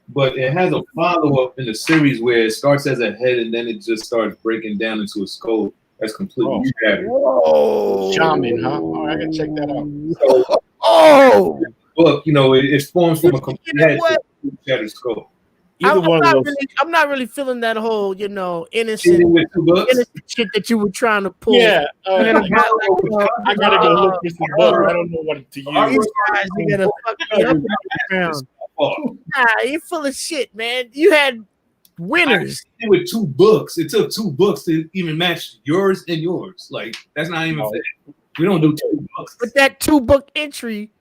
but it has a follow-up in the series where it starts as a head and then it just starts breaking down into a skull. That's completely shattered. Whoa. Shaman, huh? Oh, I gotta check that out. So, Oh. look, it's formed from a complete You know head what? to a shattered skull. Either one of those. I'm not really feeling that whole, See it innocent with 2 books? shit that you were trying to pull. Yeah, I gotta go look this book. I don't know what to use. These guys, you gotta fuck me up in the ground. Nah, you're full of shit, man. You had winners. With 2 books, it took 2 books to even match yours and yours. Like that's not even fair. We don't do 2 books. But that 2-book entry,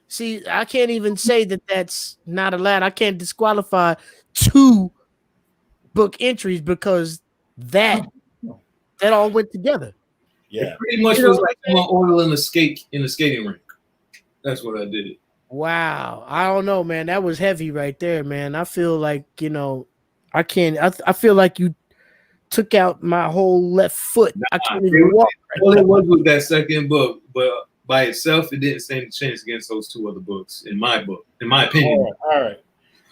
see, I can't even say that that's not allowed. I can't disqualify 2-book entries because that all went together. Yeah, It pretty much was like throwing oil in the skating rink. That's what I did. Wow. I don't know, man. That was heavy right there, man. I feel like, I can't. I feel like you took out my whole left foot. I can't even walk. All it was that second book, but by itself, it didn't stand a chance against those 2 other books. In my opinion. all right.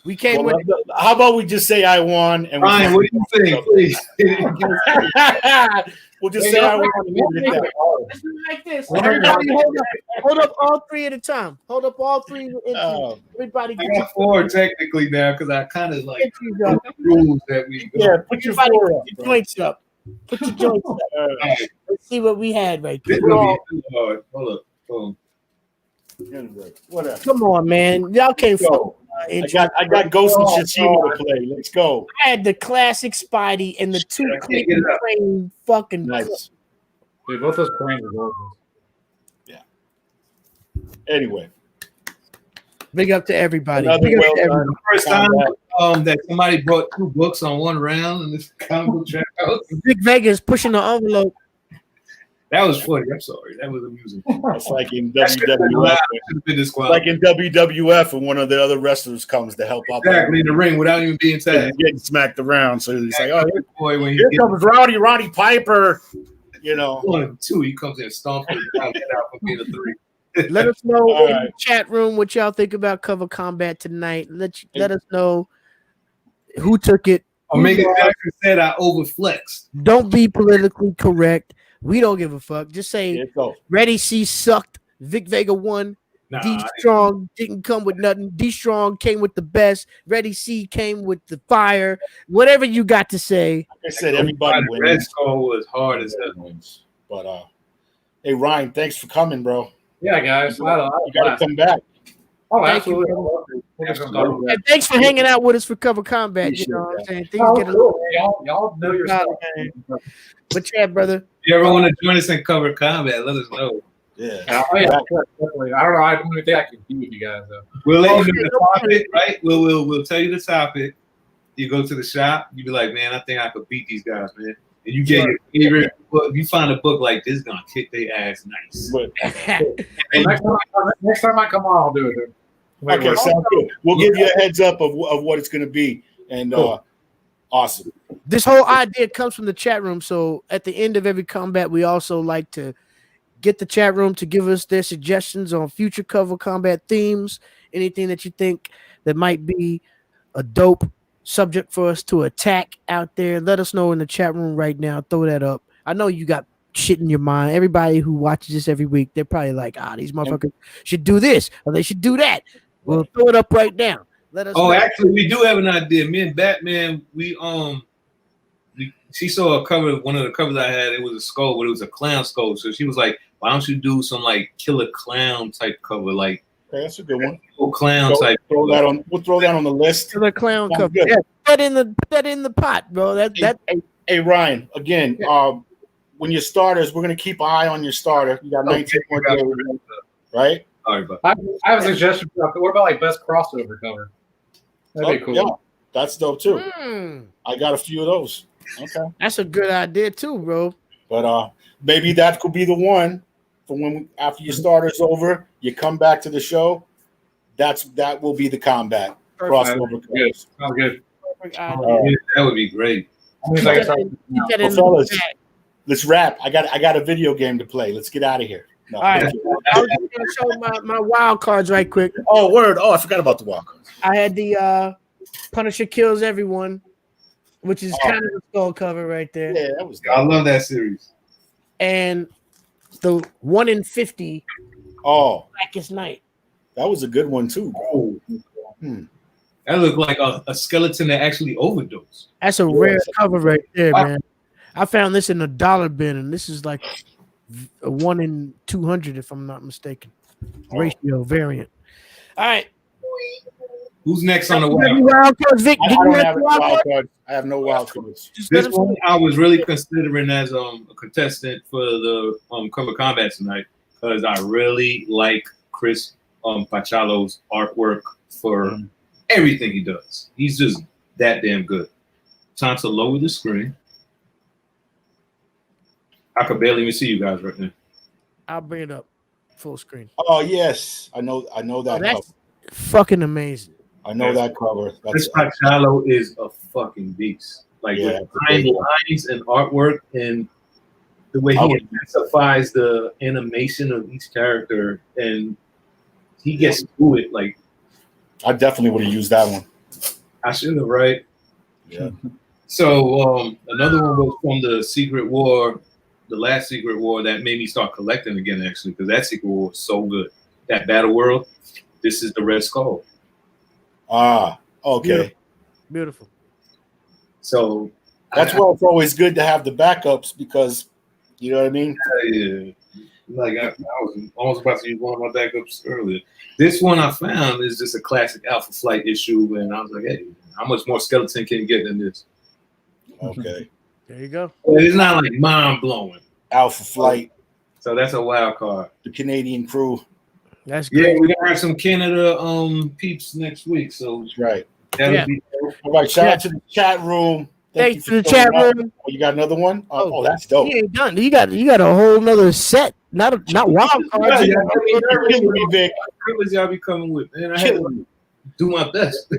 We came with. How about we just say I won? And Ryan, what do you think? Please. We'll just say how we want to leave it at that. Let's do it like this. Everybody hold up all three at a time. Hold up all three. Everybody I got 4 technically now because I kind of like the rules that we go. Yeah, put your 4 up. Put your joints up. Put your joints up. Let's see what we had right This there. gonna be too hard. Hold up. Hold on. Whatever. Come on, man. Y'all can't fuck. I got Ghost and Tsushima to play. Let's go. I had the classic Spidey and the 2 Cleveland Crane fucking Nice. Dude, both those cranes are gorgeous. Anyway, Big up to everybody. another Big up well to everybody. done. First time that somebody brought 2 books on one round in this comic book trap house. Big Vegas pushing the envelope. That was funny. I'm sorry. That was amusing. It's like in That should have been WWF. allowed. Should have been disqualified. Like in WWF, when one of the other wrestlers comes to help out. Exactly in the ring without even being He's tagged. getting smacked around. So he's like, oh, Boy, when here he comes Roddy Piper. You know. 1 and 2, he comes in and stomps it out for being a 3. Let us know All in right. the chat room what y'all think about Cover Combat tonight. Let us know who took it. Omega Jackson said I overflexed. Don't be politically correct. We don't give a fuck. Just say Here it goes. Ready C sucked. Vic Vega won. Nah, D Strong didn't come with nothing. D Strong came with the best. Ready C came with the fire. Whatever you got to say. Like I said, everybody the Red wins. Skull was hard as hell. Wins. But hey, Ryan, thanks for coming, bro. Yeah, guys. You got to come back. Oh, Thank you, absolutely. Absolutely. And thanks for hanging out with us for Cover Combat. You know what I'm saying? Things get a little. Y'all know your stuff. But yeah, brother. If you ever want to join us in Cover Combat, let us know. Yeah. Oh, yeah, definitely. I don't know. I don't even think I can beat you guys though. We'll let you know the topic, right? We'll tell you the topic. You go to the shop, you be like, man, I think I could beat these guys, man. And you get your favorite book. You find a book like this, gonna kick their ass nice. But, Next time I come on, I'll do it. okay, sounds good. We'll give you a heads up of what it's going to be. And awesome. This whole idea comes from the chat room. So at the end of every combat, we also like to get the chat room to give us their suggestions on future Cover Combat themes, anything that you think that might be a dope subject for us to attack out there. Let us know in the chat room right now. Throw that up. I know you got shit in your mind. Everybody who watches this every week, they're probably like, these motherfuckers should do this or they should do that. We'll throw it up right now. Let us know. Actually, we do have an idea. Me and Batman, she saw a cover, one of the covers I had, it was a skull, but it was a clown skull. So she was like, why don't you do some like killer clown type cover, like Okay, that's a good one. clown type. We'll throw that on the list. The clown Sounds cover. good. Yeah, put that in the pot, bro. Hey, Ryan, again, when your starters, we're going to keep an eye on your starter. You got 19 more days, right? Sorry, but I have a suggestion. What about like best crossover cover? That'd be cool. Yeah, that's dope too. Hmm. I got a few of those. Okay. That's a good idea too, bro. But maybe that could be the one for when after your starter's over, you come back to the show. That will be the combat crossover. Good. Sounds good. that would be great. Fellas, let's wrap. I got a video game to play. Let's get out of here. No, All right. I was just gonna show my wild cards right quick. Oh, word. Oh, I forgot about the wild cards. I had the Punisher Kills Everyone, which is kind of a skull cover right there. Yeah, that was. I love that series. And the 1 in 50 Blackest Night. That was a good one too, bro. That looked like a skeleton that actually overdosed. That's a rare cover right there, man. I found this in a dollar bin, and this is like a 1 in 200, if I'm not mistaken. Ratio variant. All right. Who's next on the wild? Wild cards, Vic. I Did you don't have have the a wild wild card? card. I have no wild cards. Just let This us one know. I was really considering as a contestant for the Cover Combat tonight because I really like Chris Pachalo's artwork for everything he does. He's just that damn good. Time to lower the screen. I could barely even see you guys right now. I'll bring it up full screen. Oh yes, I know that That's cover. fucking amazing. I know that cover. Chris Pachalo is a fucking beast. Like with fine lines and artwork and the way he intensifies the animation of each character and he gets through it. Like I definitely would have used that one. I should have, right? Yeah. So another one was from the Secret War the last Secret War that made me start collecting again, actually, because that Secret War was so good. That Battle World, this is the Red Skull. Ah, okay. Beautiful. So That's why it's always good to have the backups because, you know what I mean? yeah, like I was almost about to use one of my backups earlier. This one I found is just a classic Alpha Flight issue, and I was like, hey, how much more skeleton can you get than this? Okay. There you go. It's not like mind blowing. Alpha Flight, So that's a wild card. the Canadian crew. That's Yeah, great. we're gonna have some Canada peeps next week. So That's right. that'll Yeah. be All right. Shout out to the chat room. Thanks you to the showing chat up. room. Oh, you got another one? Oh. Oh, that's dope. He ain't done. You got a whole nother set. Not wild cards. Yeah, Killing me, Vic. privilege y'all be coming with, man. I had Killing me. to do my best.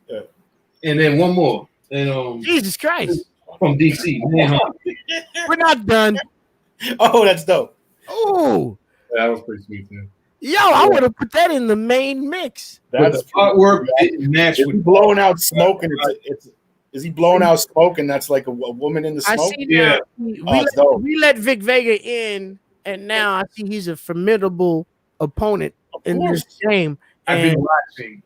Yeah. And then one more. And Jesus Christ. from DC, Manhunt. We're not done. Oh, that's dope. Oh, That was pretty sweet too. yo, I would have put that in the main mix. But That's the artwork didn't match Is he with blowing out smoke and is he blowing out smoke and that's like a woman in the I smoke? see Yeah. now. it's dope. We let Vic Vega in, and now I see he's a formidable opponent Of in course. this game. I've been And watching.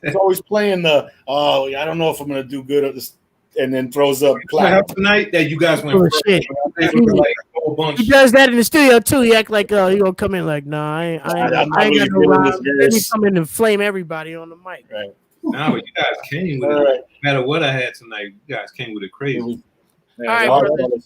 He's always playing the I don't know if I'm gonna do good at this and then throws up I clap. hope tonight that you guys went Oh, first. shit. They were like a whole bunch. he does that in the studio too. He act like he gonna come in like, nah, I ain't I'm got really no feeling rhyme. this, Then he guys. come in and flame everybody on the mic. Right. Nah, but you guys came with All it. right. No matter what I had tonight, you guys came with it crazy. All right, All brother. right.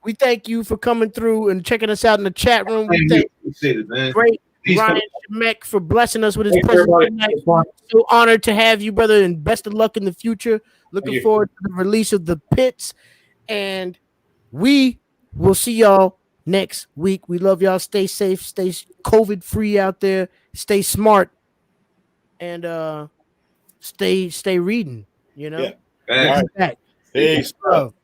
We thank you for coming through and checking us out in the chat room. We thank Appreciate it, man. great Peace, Ryan Shimek for blessing us with his Thanks, presence everybody. tonight. It's fun. So honored to have you, brother, and best of luck in the future. Looking Thank you. forward to the release of the pits, and we will see y'all next week. We love y'all. Stay safe, stay COVID free out there, stay smart, and stay reading. You know, Yeah. Facts. Back. Peace. Love.